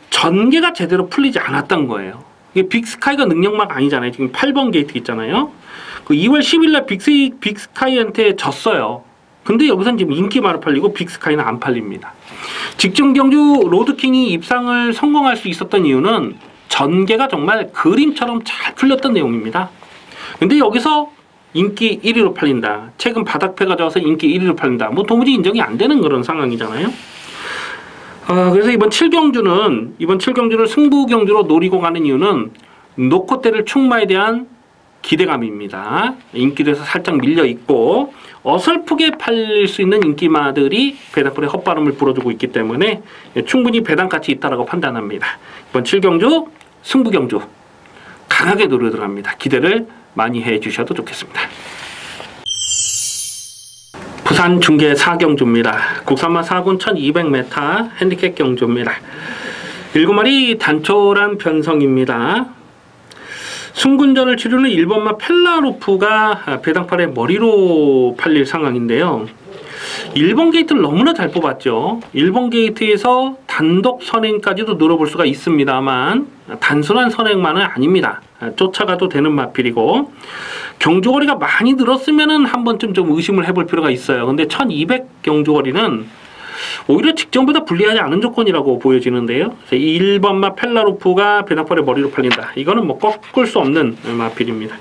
전개가 제대로 풀리지 않았던 거예요. 이게 빅스카이가 능력마가 아니잖아요. 지금 8번 게이트 있잖아요. 그 2월 10일 날 빅스카이한테 졌어요. 근데 여기선 지금 인기마로 팔리고 빅스카이는 안 팔립니다. 직전 경주 로드킹이 입상을 성공할 수 있었던 이유는 전개가 정말 그림처럼 잘 풀렸던 내용입니다. 근데 여기서 인기 1위로 팔린다. 최근 바닥패가 져서 인기 1위로 팔린다. 뭐 도무지 인정이 안 되는 그런 상황이잖아요. 그래서 이번 7경주를 승부 경주로 노리고 가는 이유는 놓고 때릴 충마에 대한 기대감입니다. 인기도에서 살짝 밀려 있고 어설프게 팔릴 수 있는 인기마들이 배당풀에 헛바람을 불어주고 있기 때문에 충분히 배당가치 있다라고 판단합니다. 이번 7경주 승부 경주 강하게 노려 들어갑니다. 기대를 많이 해주셔도 좋겠습니다. 부산 중계 4경주입니다. 국산마 4군 1200m 핸디캡 경주입니다. 7마리 단촐한 편성입니다. 승군전을 치르는 1번마 펠라로프가 배당팔의 머리로 팔릴 상황인데요. 1번 게이트를 너무나 잘 뽑았죠. 1번 게이트에서 단독 선행까지도 노려볼 수가 있습니다만 단순한 선행만은 아닙니다. 쫓아가도 되는 마필이고 경주거리가 많이 늘었으면 한 번쯤 좀 의심을 해볼 필요가 있어요. 근데 1200 경주거리는 오히려 직전보다 불리하지 않은 조건이라고 보여지는데요. 1번마 펠라로프가 배당팔의 머리로 팔린다. 이거는 뭐 꺾을 수 없는 마필입니다.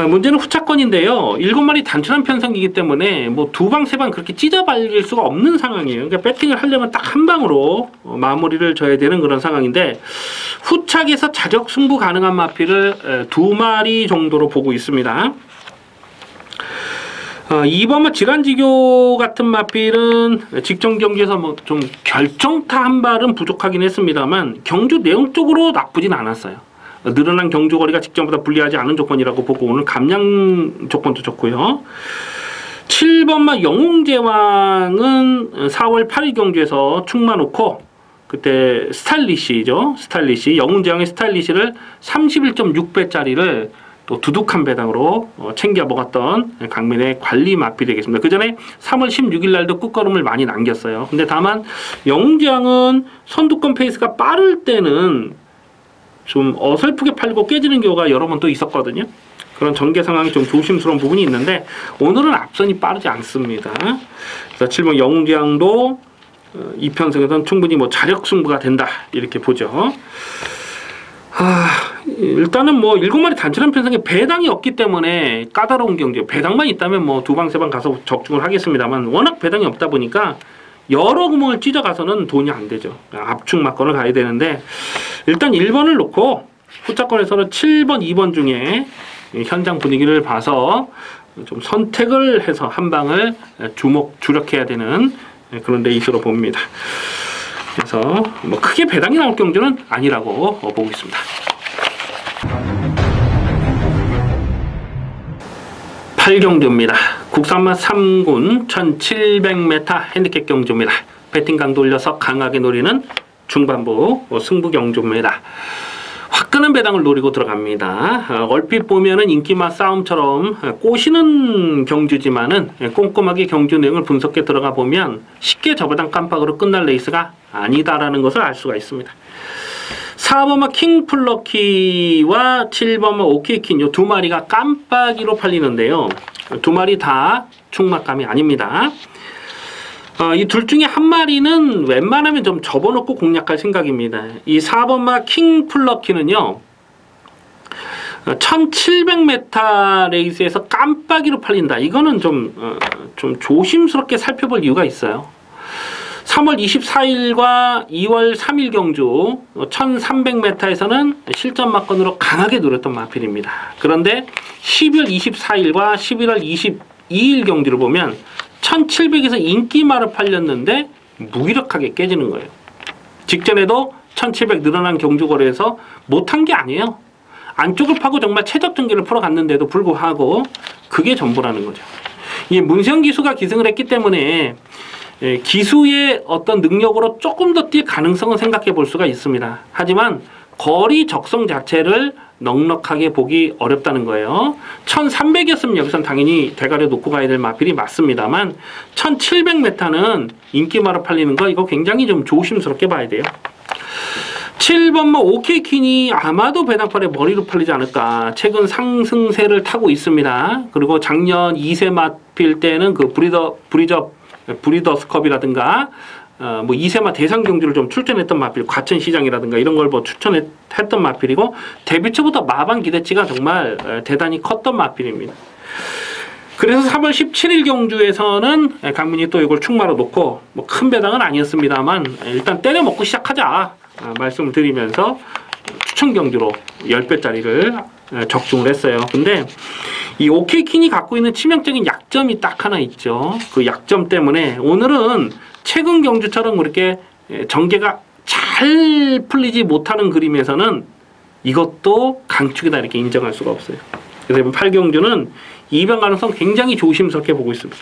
문제는 후차권인데요. 7마리 단순한 편성이기 때문에 뭐 2방, 3방 그렇게 찢어발릴 수가 없는 상황이에요. 그러니까 배팅을 하려면 딱 한 방으로 마무리를 져야 되는 그런 상황인데 후착에서 자적 승부 가능한 마필을 2마리 정도로 보고 있습니다. 2번마 질환지교 같은 마필은 직전 경기에서 뭐 좀 결정타 한 발은 부족하긴 했습니다만 경주 내용적으로 나쁘진 않았어요. 늘어난 경주거리가 직전보다 불리하지 않은 조건이라고 보고 오늘 감량 조건도 좋고요. 7번마 영웅제왕은 4월 8일 경주에서 충마 놓고 그때 스타일리시죠. 스타일리시 영웅제왕의 스타일리시를 31.6배짜리를 또 두둑한 배당으로 챙겨 먹었던 강민의 관리 마필이 되겠습니다. 그 전에 3월 16일 날도 끝걸음을 많이 남겼어요. 근데 다만 영웅제왕은 선두권 페이스가 빠를 때는 좀 어설프게 팔고 깨지는 경우가 여러 번 또 있었거든요. 그런 전개 상황이 좀 조심스러운 부분이 있는데 오늘은 앞선이 빠르지 않습니다. 그래서 7번 영웅제왕도 이편승에서는 충분히 뭐 자력 승부가 된다 이렇게 보죠. 일단은 뭐 7마리 단순한 편성에 배당이 없기 때문에 까다로운 경주. 배당만 있다면 뭐 2방, 3방 가서 적중을 하겠습니다만 워낙 배당이 없다 보니까 여러 구멍을 찢어가서는 돈이 안 되죠. 압축 막건을 가야 되는데 일단 1번을 놓고 후차권에서는 7번, 2번 중에 현장 분위기를 봐서 좀 선택을 해서 한 방을 주력해야 되는 그런 레이스로 봅니다. 그래서 뭐 크게 배당이 나올 경주는 아니라고 보고 있습니다. 8경주입니다. 국산마 3군 1700m 핸디캡 경주입니다. 배팅 강도 올려서 강하게 노리는 중반부 승부 경주입니다. 화끈한 배당을 노리고 들어갑니다. 얼핏 보면은 인기마 싸움처럼 꼬시는 경주지만은 꼼꼼하게 경주 내용을 분석해 들어가 보면 쉽게 저배당 깜빡으로 끝날 레이스가 아니다라는 것을 알 수가 있습니다. 4번마 킹플러키와 7번마 오케이킨 이 두 마리가 깜빡이로 팔리는데요. 두 마리 다 충막감이 아닙니다. 이 둘 중에 한 마리는 웬만하면 좀 접어놓고 공략할 생각입니다. 이 4번마 킹플러키는요. 1700m 레이스에서 깜빡이로 팔린다. 이거는 좀 조심스럽게 살펴볼 이유가 있어요. 3월 24일과 2월 3일 경주 1300m에서는 실전 막건으로 강하게 노렸던 마필입니다. 그런데 12월 24일과 11월 22일 경주를 보면 1700에서 인기마로 팔렸는데 무기력하게 깨지는 거예요. 직전에도 1700 늘어난 경주거리에서 못한 게 아니에요. 안쪽을 파고 정말 최적 전개를 풀어갔는데도 불구하고 그게 전부라는 거죠. 이 문세영 기수가 기승을 했기 때문에 기수의 어떤 능력으로 조금 더 뛸 가능성은 생각해 볼 수가 있습니다. 하지만 거리 적성 자체를 넉넉하게 보기 어렵다는 거예요. 1300이었으면 여기선 당연히 대가리 놓고 가야 될 마필이 맞습니다만 1700m는 인기마로 팔리는 거 이거 굉장히 좀 조심스럽게 봐야 돼요. 7번마 오케이킨이 아마도 배당팔에 머리로 팔리지 않을까. 최근 상승세를 타고 있습니다. 그리고 작년 2세 마필 때는 그 브리더스컵이라든가 뭐 2세마 대상 경주를 좀 출전했던 마필, 과천시장이라든가 이런 걸 뭐 출전했던 마필이고 데뷔 초부터 마방 기대치가 정말 대단히 컸던 마필입니다. 그래서 3월 17일 경주에서는 강민이 또 이걸 충마로 놓고 뭐 큰 배당은 아니었습니다만 일단 때려 먹고 시작하자 말씀을 드리면서 추천 경주로 10배짜리를 적중을 했어요. 근데 이 오케이킨이 갖고 있는 치명적인 약점이 딱 하나 있죠. 그 약점 때문에 오늘은 최근 경주처럼 그렇게 전개가 잘 풀리지 못하는 그림에서는 이것도 강축이다 이렇게 인정할 수가 없어요. 그래서 이번 8경주는 이변 가능성 굉장히 조심스럽게 보고 있습니다.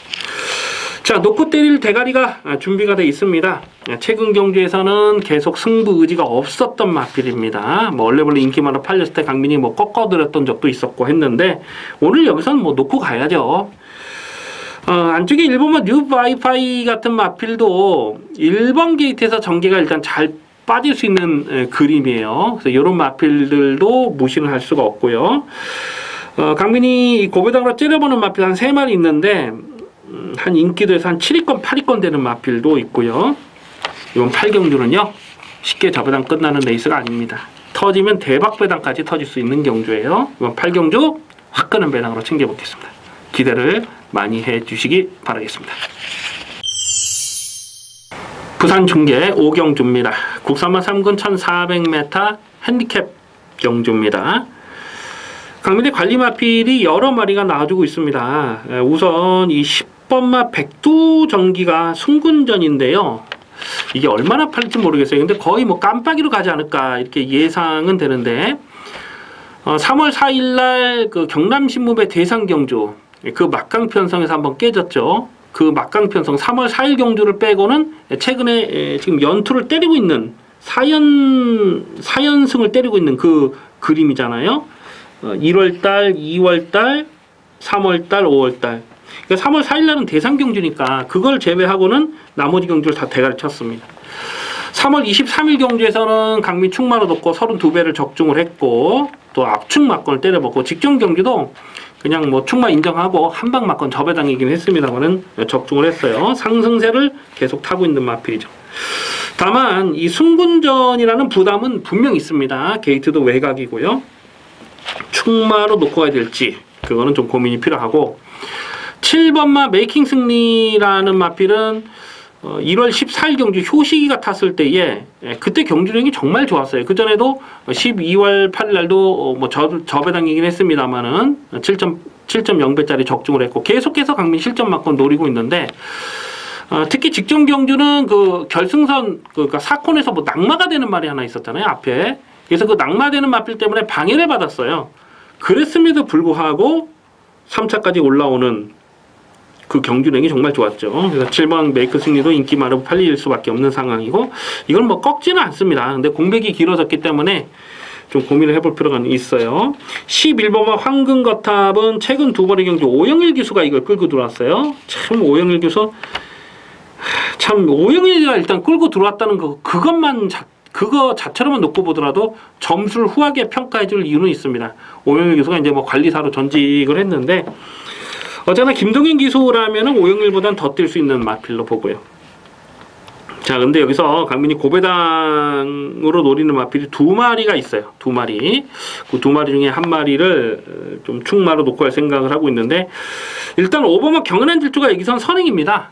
자, 놓고 때릴 대가리가 준비가 되어 있습니다. 최근 경주에서는 계속 승부 의지가 없었던 마필입니다. 뭐 원래 인기마로 팔렸을 때 강민이 뭐 꺾어드렸던 적도 있었고 했는데 오늘 여기서는 뭐 놓고 가야죠. 안쪽에 1번마 뉴 와이파이 같은 마필도 1번 게이트에서 전개가 일단 잘 빠질 수 있는 그림이에요. 그래서 이런 마필들도 무시를 할 수가 없고요. 강민이 고배당으로 째려보는 마필 한 3마리 있는데 한 인기도에서 한 7위권, 8위권 되는 마필도 있고요. 이번 8경주는요. 쉽게 저배당 끝나는 레이스가 아닙니다. 터지면 대박 배당까지 터질 수 있는 경주예요. 이번 8경주 화끈한 배당으로 챙겨보겠습니다. 기대를 많이 해주시기 바라겠습니다. 부산 중계 5경주입니다. 국산마 3군 1400m 핸디캡 경주입니다. 강민의 관리 마필이 여러 마리가 나와주고 있습니다. 우선 이 10번마 백두전기가 순군전인데요. 이게 얼마나 팔릴지 모르겠어요. 근데 거의 뭐 깜빡이로 가지 않을까 이렇게 예상은 되는데 3월 4일날 그 경남신문배 대상경주 그 막강편성에서 한번 깨졌죠. 그 막강편성 3월 4일 경주를 빼고는 최근에 지금 연투를 때리고 있는 4연승을 때리고 있는 그 그림이잖아요. 1월달, 2월달, 3월달, 5월달. 그러니까 3월 4일날은 대상 경주니까 그걸 제외하고는 나머지 경주를 다 대가리 쳤습니다. 3월 23일 경주에서는 강민 충마로 놓고 32배를 적중을 했고 또 압축 막건을 때려먹고 직전 경주도 그냥 뭐 충마 인정하고 한방 막건 저배당이긴 했습니다만은 적중을 했어요. 상승세를 계속 타고 있는 마필이죠. 다만 이 순군전이라는 부담은 분명 있습니다. 게이트도 외곽이고요. 충마로 놓고 가야 될지 그거는 좀 고민이 필요하고 7번마 메이킹 승리라는 마필은 1월 14일 경주 효시기가 탔을 때에 그때 경주력이 정말 좋았어요. 그전에도 12월 8일 날도 뭐 저배당이긴 했습니다만은 7.0배짜리 적중을 했고 계속해서 강민 실전 막건 노리고 있는데 특히 직전 경주는 그 결승선 그러니까 사콘에서 뭐 낙마가 되는 말이 하나 있었잖아요. 앞에. 그래서 그 낙마되는 마필 때문에 방해를 받았어요. 그랬음에도 불구하고 3차까지 올라오는 그 경주력이 정말 좋았죠. 그래서 7번 메이크 승리도 인기 많으로 팔릴 수밖에 없는 상황이고, 이건 뭐 꺾지는 않습니다. 근데 공백이 길어졌기 때문에 좀 고민을 해볼 필요가 있어요. 11번과 황금거탑은 최근 두 번의 경주 오영일 기수가 이걸 끌고 들어왔어요. 참 오영일 기수, 참 오영일이가 일단 끌고 들어왔다는 그거 자체로만 놓고 보더라도 점수를 후하게 평가해줄 이유는 있습니다. 오영일 기수가 이제 뭐 관리사로 전직을 했는데, 어쨌거나 김동인 기수라면은 오영일보단 더 뛸 수 있는 마필로 보고요. 자, 근데 여기서 강민이 고배당으로 노리는 마필이 두 마리가 있어요. 두 마리. 그 두 마리 중에 한 마리를 좀 충마로 놓고 할 생각을 하고 있는데, 일단 오버마 경연한 질주가 여기선 선행입니다.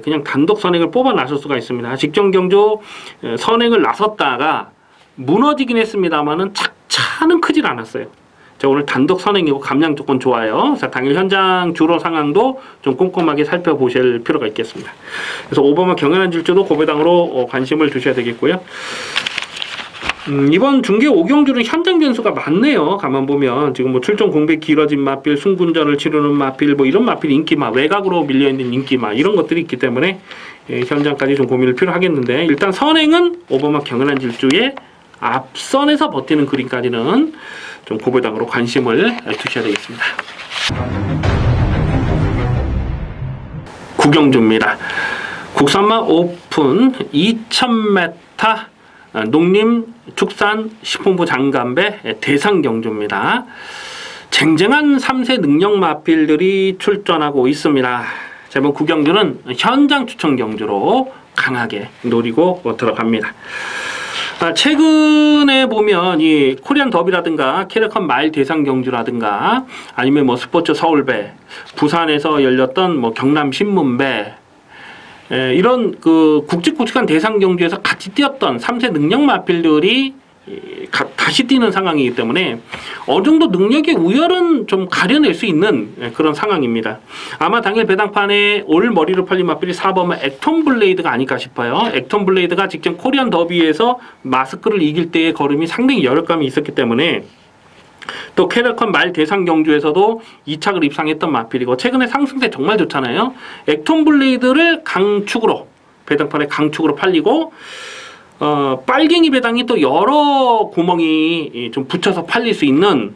그냥 단독 선행을 뽑아 나설 수가 있습니다. 직전 경주 선행을 나섰다가 무너지긴 했습니다만은 차는 크질 않았어요. 자, 오늘 단독 선행이고 감량 조건 좋아요. 자, 당일 현장 주로 상황도 좀 꼼꼼하게 살펴보실 필요가 있겠습니다. 그래서 오버마 경연한 질주도 고배당으로 관심을 두셔야 되겠고요. 이번 중계 5경주는 현장 변수가 많네요. 가만 보면 지금 뭐 출전 공백 길어진 마필, 승군전을 치르는 마필, 뭐 이런 마필 인기마, 외곽으로 밀려있는 인기마, 이런 것들이 있기 때문에 현장까지 좀 고민을 필요하겠는데, 일단 선행은 오버마 경연한 질주의 앞선에서 버티는 그림까지는 좀 고배당으로 관심을 두셔야 되겠습니다. 구경주입니다. 국산마 오픈 2000m 농림축산식품부 장관배 대상 경주입니다. 쟁쟁한 3세 능력 마필들이 출전하고 있습니다. 자, 이번 구경주는 현장 추천 경주로 강하게 노리고 들어갑니다. 최근에 보면 이 코리안 더비라든가 캐릭컨 마일 대상 경주라든가 아니면 뭐 스포츠 서울배, 부산에서 열렸던 뭐 경남 신문배, 이런 그 굵직굵직한 대상 경주에서 같이 뛰었던 3세 능력 마필들이 다시 뛰는 상황이기 때문에 어느 정도 능력의 우열은 좀 가려낼 수 있는 그런 상황입니다. 아마 당일 배당판에 올 머리로 팔린 마필이 4번은 액톤 블레이드가 아닐까 싶어요. 액톤 블레이드가 직전 코리안 더비에서 마스크를 이길 때의 걸음이 상당히 열혈감이 있었기 때문에, 또 캐릭컨 말 대상 경주에서도 2착을 입상했던 마필이고, 최근에 상승세 정말 좋잖아요. 액톤 블레이드를 강축으로, 배당판에 강축으로 팔리고, 빨갱이 배당이 또 여러 구멍이 좀 붙여서 팔릴 수 있는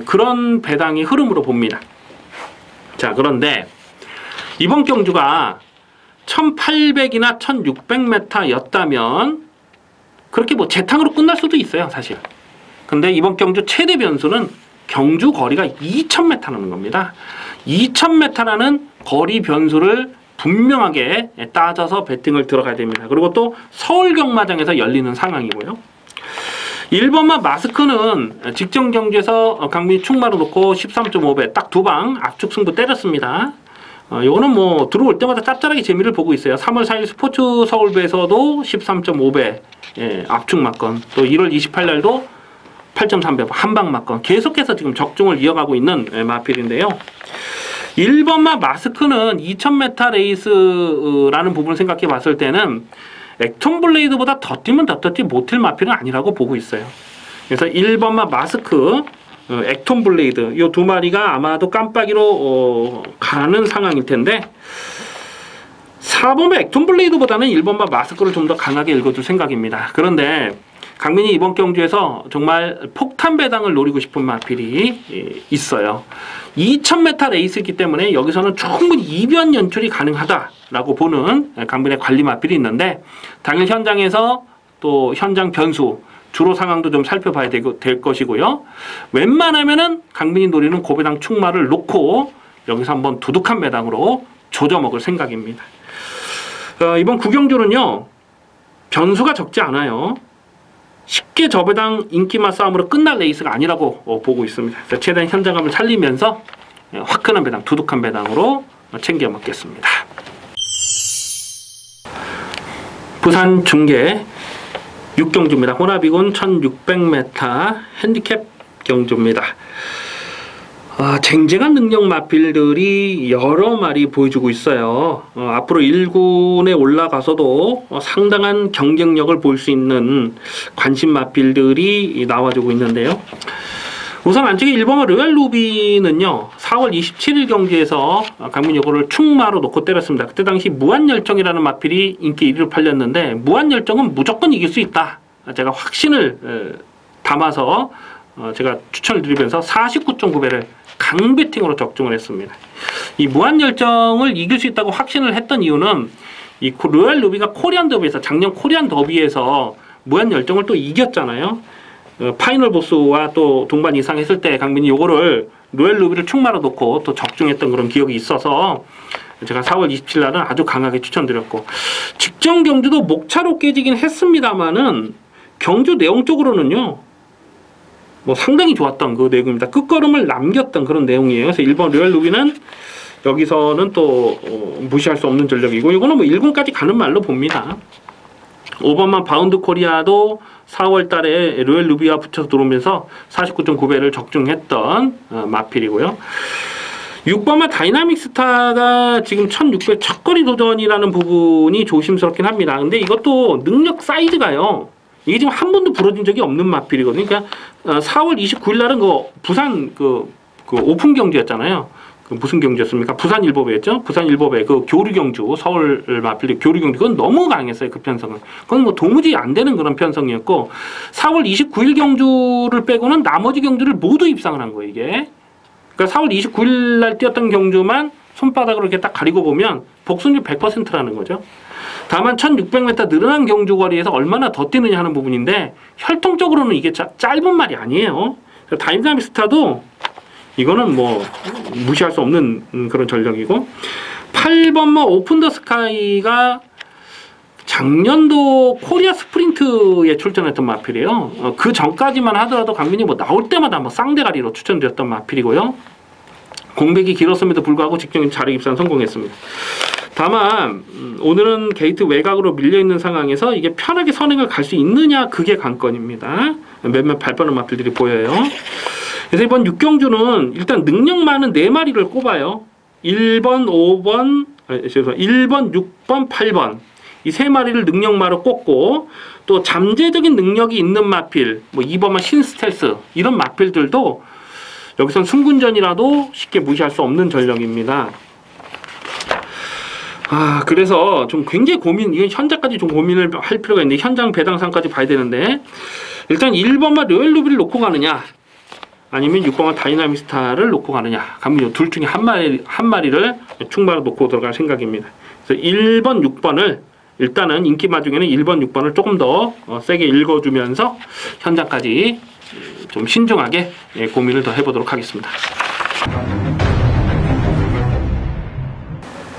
그런 배당의 흐름으로 봅니다. 자, 그런데 이번 경주가 1800이나 1600m 였다면 그렇게 뭐 재탕으로 끝날 수도 있어요, 사실. 근데 이번 경주 최대 변수는 경주 거리가 2000m라는 겁니다. 2000m라는 거리 변수를 분명하게 따져서 배팅을 들어가야 됩니다. 그리고 또 서울 경마장에서 열리는 상황이고요. 1번마 마스크는 직전 경주에서 강민이 충마로 놓고 13.5배 딱 두 방 압축 승부 때렸습니다. 요거는 뭐 들어올 때마다 짭짤하게 재미를 보고 있어요. 3월 4일 스포츠 서울배에서도 13.5배 압축 맞건, 또 1월 28날도 8.3배 한방 맞건, 계속해서 지금 적중을 이어가고 있는 마필인데요. 1번마 마스크는 2000m 레이스라는 부분을 생각해 봤을 때는 액톤 블레이드보다 더 뛰면 더 뛰지 못할 마필은 아니라고 보고 있어요. 그래서 1번마 마스크, 액톤 블레이드, 이 두 마리가 아마도 깜빡이로 가는 상황일 텐데, 4번마 액톤 블레이드보다는 1번마 마스크를 좀 더 강하게 읽어줄 생각입니다. 그런데 강민이 이번 경주에서 정말 폭탄 배당을 노리고 싶은 마필이 있어요. 2000m 레이스이기 때문에 여기서는 충분히 이변 연출이 가능하다라고 보는 강민의 관리 마필이 있는데, 당일 현장에서 또 현장 변수, 주로 상황도 좀 살펴봐야 될 것이고요. 웬만하면은 강민이 노리는 고배당 충마를 놓고 여기서 한번 두둑한 배당으로 조져먹을 생각입니다. 이번 구경주는요, 변수가 적지 않아요. 쉽게 저배당 인기마 싸움으로 끝날 레이스가 아니라고 보고 있습니다. 최대한 현장감을 살리면서 화끈한 배당, 두둑한 배당으로 챙겨 먹겠습니다. 부산 중계 6경주입니다. 호나비군 1600m 핸디캡 경주입니다. 쟁쟁한 능력 마필들이 여러 마리 보여주고 있어요. 앞으로 1군에 올라가서도 상당한 경쟁력을 볼 수 있는 관심 마필들이 나와주고 있는데요. 우선 안쪽에 1번마 로얄 루비는요 4월 27일 경기에서 강민 요거를 충마로 놓고 때렸습니다. 그때 당시 무한열정이라는 마필이 인기 1위로 팔렸는데 무한열정은 무조건 이길 수 있다. 제가 확신을 담아서 제가 추천을 드리면서 49.9배를 강배팅으로 적중을 했습니다. 이 무한열정을 이길 수 있다고 확신을 했던 이유는 이 로얄 루비가 코리안 더비에서 작년 코리안 더비에서 무한열정을 또 이겼잖아요. 파이널 보스와 또 동반 이상 했을 때 강민이 요거를 로얄 루비를 충마로 놓고 또 적중했던 그런 기억이 있어서 제가 4월 27일 날은 아주 강하게 추천드렸고, 직전 경주도 목차로 깨지긴 했습니다만은 경주 내용적으로는요 뭐 상당히 좋았던 그 내용입니다. 끝걸음을 남겼던 그런 내용이에요. 그래서 1번 로얄 루비는 여기서는 또 무시할 수 없는 전력이고, 이거는 뭐 1군까지 가는 말로 봅니다. 5번만 바운드 코리아도 4월 달에 로얄 루비와 붙여서 들어오면서 49.9배를 적중했던 마필이고요. 6번만 다이나믹 스타가 지금 1600 첫거리 도전이라는 부분이 조심스럽긴 합니다. 근데 이것도 능력 사이즈가요, 이게 지금 한 번도 부러진 적이 없는 마필이거든요. 그러니까 4월 29일 날은 그 부산 그 오픈 경주였잖아요. 무슨 경주였습니까? 부산 일보배였죠. 부산 일보배 그 교류 경주, 서울 마필 교류 경주, 그건 너무 강했어요. 그 편성은. 그건 뭐 도무지 안 되는 그런 편성이었고, 4월 29일 경주를 빼고는 나머지 경주를 모두 입상을 한 거예요, 이게. 그러니까 4월 29일 날 뛰었던 경주만 손바닥으로 이렇게 딱 가리고 보면 복순율 100%라는 거죠. 다만 1600m 늘어난 경주 거리에서 얼마나 더 뛰느냐 하는 부분인데, 혈통적으로는 이게 짧은 말이 아니에요. 다이나믹 스타도 이거는 뭐 무시할 수 없는 그런 전력이고, 8번마 오픈 더 스카이가 작년도 코리아 스프린트에 출전했던 마필이에요. 그 전까지만 하더라도 강민이 뭐 나올 때마다 뭐 쌍대가리로 추천드렸던 마필이고요. 공백이 길었음에도 불구하고 직전 자력 입산 성공했습니다. 다만 오늘은 게이트 외곽으로 밀려있는 상황에서 이게 편하게 선행을 갈 수 있느냐, 그게 관건입니다. 몇몇 발빠른 마필들이 보여요. 그래서 이번 6경주는 일단 능력 많은 4마리를 꼽아요. 1번, 5번, 1번, 6번, 8번. 이 3마리를 능력마로 꼽고, 또 잠재적인 능력이 있는 마필, 뭐 2번만 신스텔스, 이런 마필들도 여기선 승군전이라도 쉽게 무시할 수 없는 전력입니다. 그래서 좀 굉장히 이건 현장까지 좀 고민을 할 필요가 있는데, 현장 배당상까지 봐야 되는데, 일단 1번만 로얄 루비를 놓고 가느냐, 아니면 6번만 다이나믹 스타를 놓고 가느냐, 가면 둘 중에 한 마리를 충마로 놓고 들어갈 생각입니다. 그래서 1번, 6번을 일단은 인기마 중에는 1번, 6번을 조금 더 세게 읽어주면서 현장까지 좀 신중하게 고민을 더 해보도록 하겠습니다.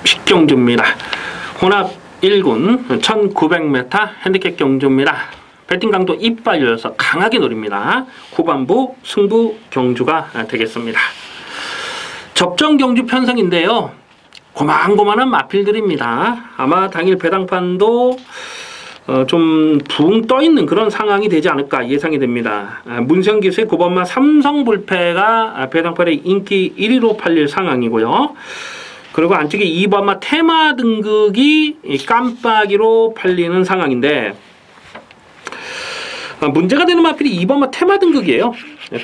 식경주입니다. 혼합 1군 1900m 핸디캡 경주입니다. 배팅 강도 이빨려서 강하게 노립니다. 후반부 승부 경주가 되겠습니다. 접전 경주 편성인데요, 고만고만한 마필들입니다. 아마 당일 배당판도 좀 붕 떠있는 그런 상황이 되지 않을까 예상이 됩니다. 문성기수의 9번마 삼성불패가 배당판에 인기 1위로 팔릴 상황이고요. 그리고 안쪽에 2번마 테마 등극이 깜빡이로 팔리는 상황인데, 문제가 되는 마필이 2번마 테마 등극이에요.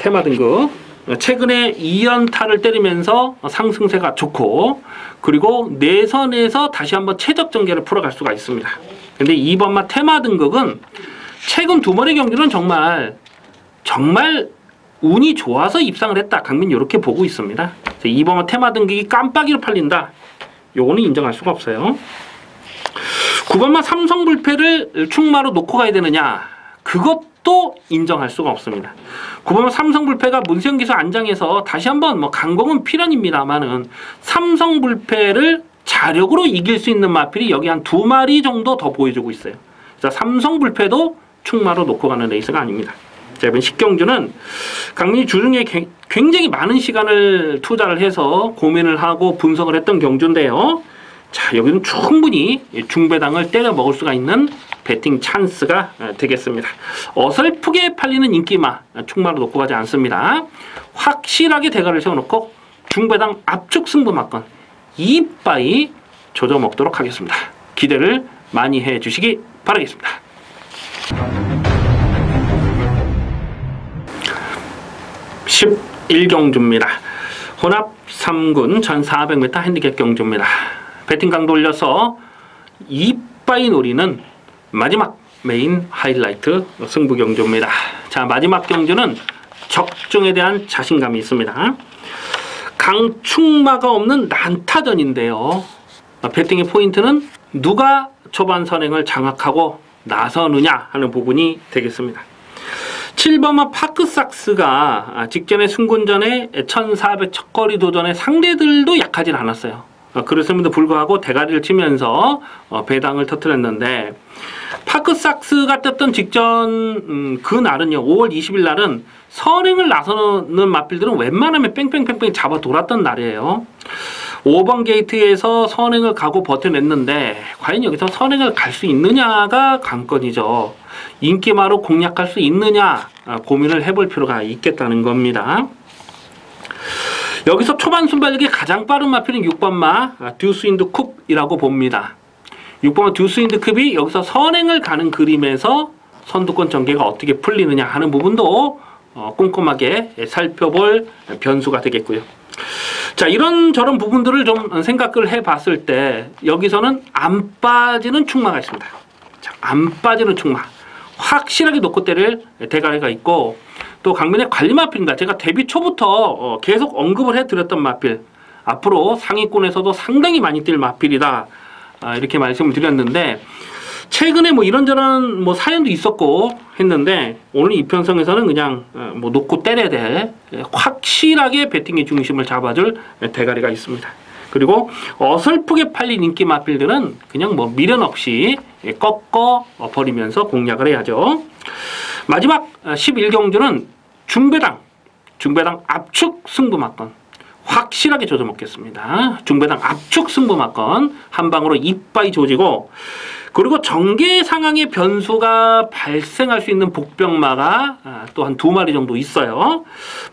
테마 등극. 최근에 2연타를 때리면서 상승세가 좋고, 그리고 내선에서 다시 한번 최적 전개를 풀어갈 수가 있습니다. 근데 2번마 테마 등극은 최근 2번의 경기는 정말 운이 좋아서 입상을 했다, 강민 이렇게 보고 있습니다. 2번마 테마 등극이 깜빡이로 팔린다, 요거는 인정할 수가 없어요. 9번마 삼성불패를 충마로 놓고 가야 되느냐, 그것도 인정할 수가 없습니다. 9번마 삼성불패가 문세영 기수 안장에서 다시 한번 뭐 강공은 필연입니다만은 삼성불패를 자력으로 이길 수 있는 마필이 여기 한 2마리 정도 더 보여주고 있어요. 그래서 삼성불패도 충마로 놓고 가는 레이스가 아닙니다. 자, 이번 10경주는 강민이 주중에 굉장히 많은 시간을 투자를 해서 고민을 하고 분석을 했던 경주인데요. 자, 여기는 충분히 중배당을 때려 먹을 수가 있는 배팅 찬스가 되겠습니다. 어설프게 팔리는 인기마 충마로 놓고 가지 않습니다. 확실하게 대가를 세워놓고 중배당 압축 승부 막건 이빠이 조져 먹도록 하겠습니다. 기대를 많이 해주시기 바라겠습니다. 11경주입니다. 혼합 3군 1400m 핸디캡 경주입니다. 배팅 강도 올려서 2바이 노리는 마지막 메인 하이라이트 승부 경주입니다. 자, 마지막 경주는 적중에 대한 자신감이 있습니다. 강축마가 없는 난타전인데요. 배팅의 포인트는 누가 초반 선행을 장악하고 나서느냐 하는 부분이 되겠습니다. 7번마 파크삭스가 직전에 승군전에 1400 첫거리 도전의 상대들도 약하진 않았어요. 그렇음에도 불구하고 대가리를 치면서 배당을 터뜨렸는데, 파크삭스가 떴던 직전 그날은요, 5월 20일 날은 선행을 나서는 마필들은 웬만하면 뺑뺑뺑뺑 잡아 돌았던 날이에요. 5번 게이트에서 선행을 가고 버텨냈는데 과연 여기서 선행을 갈 수 있느냐가 관건이죠. 인기마로 공략할 수 있느냐 고민을 해볼 필요가 있겠다는 겁니다. 여기서 초반 순발력이 가장 빠른 마필은 6번마 듀스 인드 쿱이라고 봅니다. 6번마 듀스 인드 쿱이 여기서 선행을 가는 그림에서 선두권 전개가 어떻게 풀리느냐 하는 부분도 꼼꼼하게 살펴볼 변수가 되겠고요. 자, 이런저런 부분들을 좀 생각을 해봤을 때 여기서는 안 빠지는 축마가 있습니다. 자, 안 빠지는 축마, 확실하게 놓고 때릴 대가리가 있고, 또 강변의 관리 마필입니다. 제가 데뷔 초부터 계속 언급을 해드렸던 마필, 앞으로 상위권에서도 상당히 많이 뛸 마필이다, 이렇게 말씀을 드렸는데, 최근에 뭐 이런저런 뭐 사연도 있었고 했는데, 오늘 이 편성에서는 그냥 뭐 놓고 때려야 될 확실하게 배팅의 중심을 잡아줄 대가리가 있습니다. 그리고 어설프게 팔린 인기 마필들은 그냥 뭐 미련 없이 꺾어 버리면서 공략을 해야죠. 마지막 11경주는 중배당 압축 승부마건 확실하게 조져먹겠습니다. 중배당 압축 승부마건 한 방으로 이빠이 조지고, 그리고 전개 상황의 변수가 발생할 수 있는 복병마가 또 한 2마리 정도 있어요.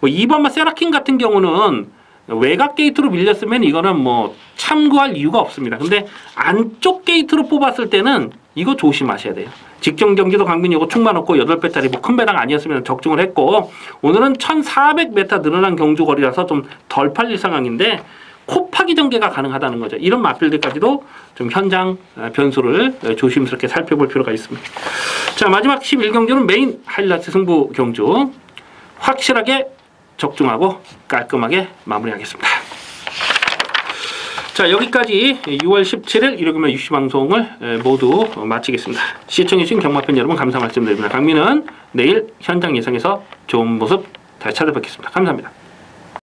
뭐 2번마 세라킨 같은 경우는 외곽 게이트로 밀렸으면 이거는 뭐 참고할 이유가 없습니다. 근데 안쪽 게이트로 뽑았을 때는 이거 조심하셔야 돼요. 직전 경기도 강빈이 이거 축마 넣고 8배짜리 뭐 큰 배당 아니었으면 적중을 했고, 오늘은 1400m 늘어난 경주 거리라서 좀 덜 팔릴 상황인데 코파기 전개가 가능하다는 거죠. 이런 마필들까지도 좀 현장 변수를 조심스럽게 살펴볼 필요가 있습니다. 자, 마지막 11경주는 메인 하이라이트 승부 경주 확실하게 적중하고 깔끔하게 마무리하겠습니다. 자, 여기까지 6월 17일 일요일날 유시 방송을 모두 마치겠습니다. 시청해주신 경마팬 여러분 감사 말씀드립니다. 강민은 내일 현장 예상에서 좋은 모습 다시 찾아뵙겠습니다. 감사합니다.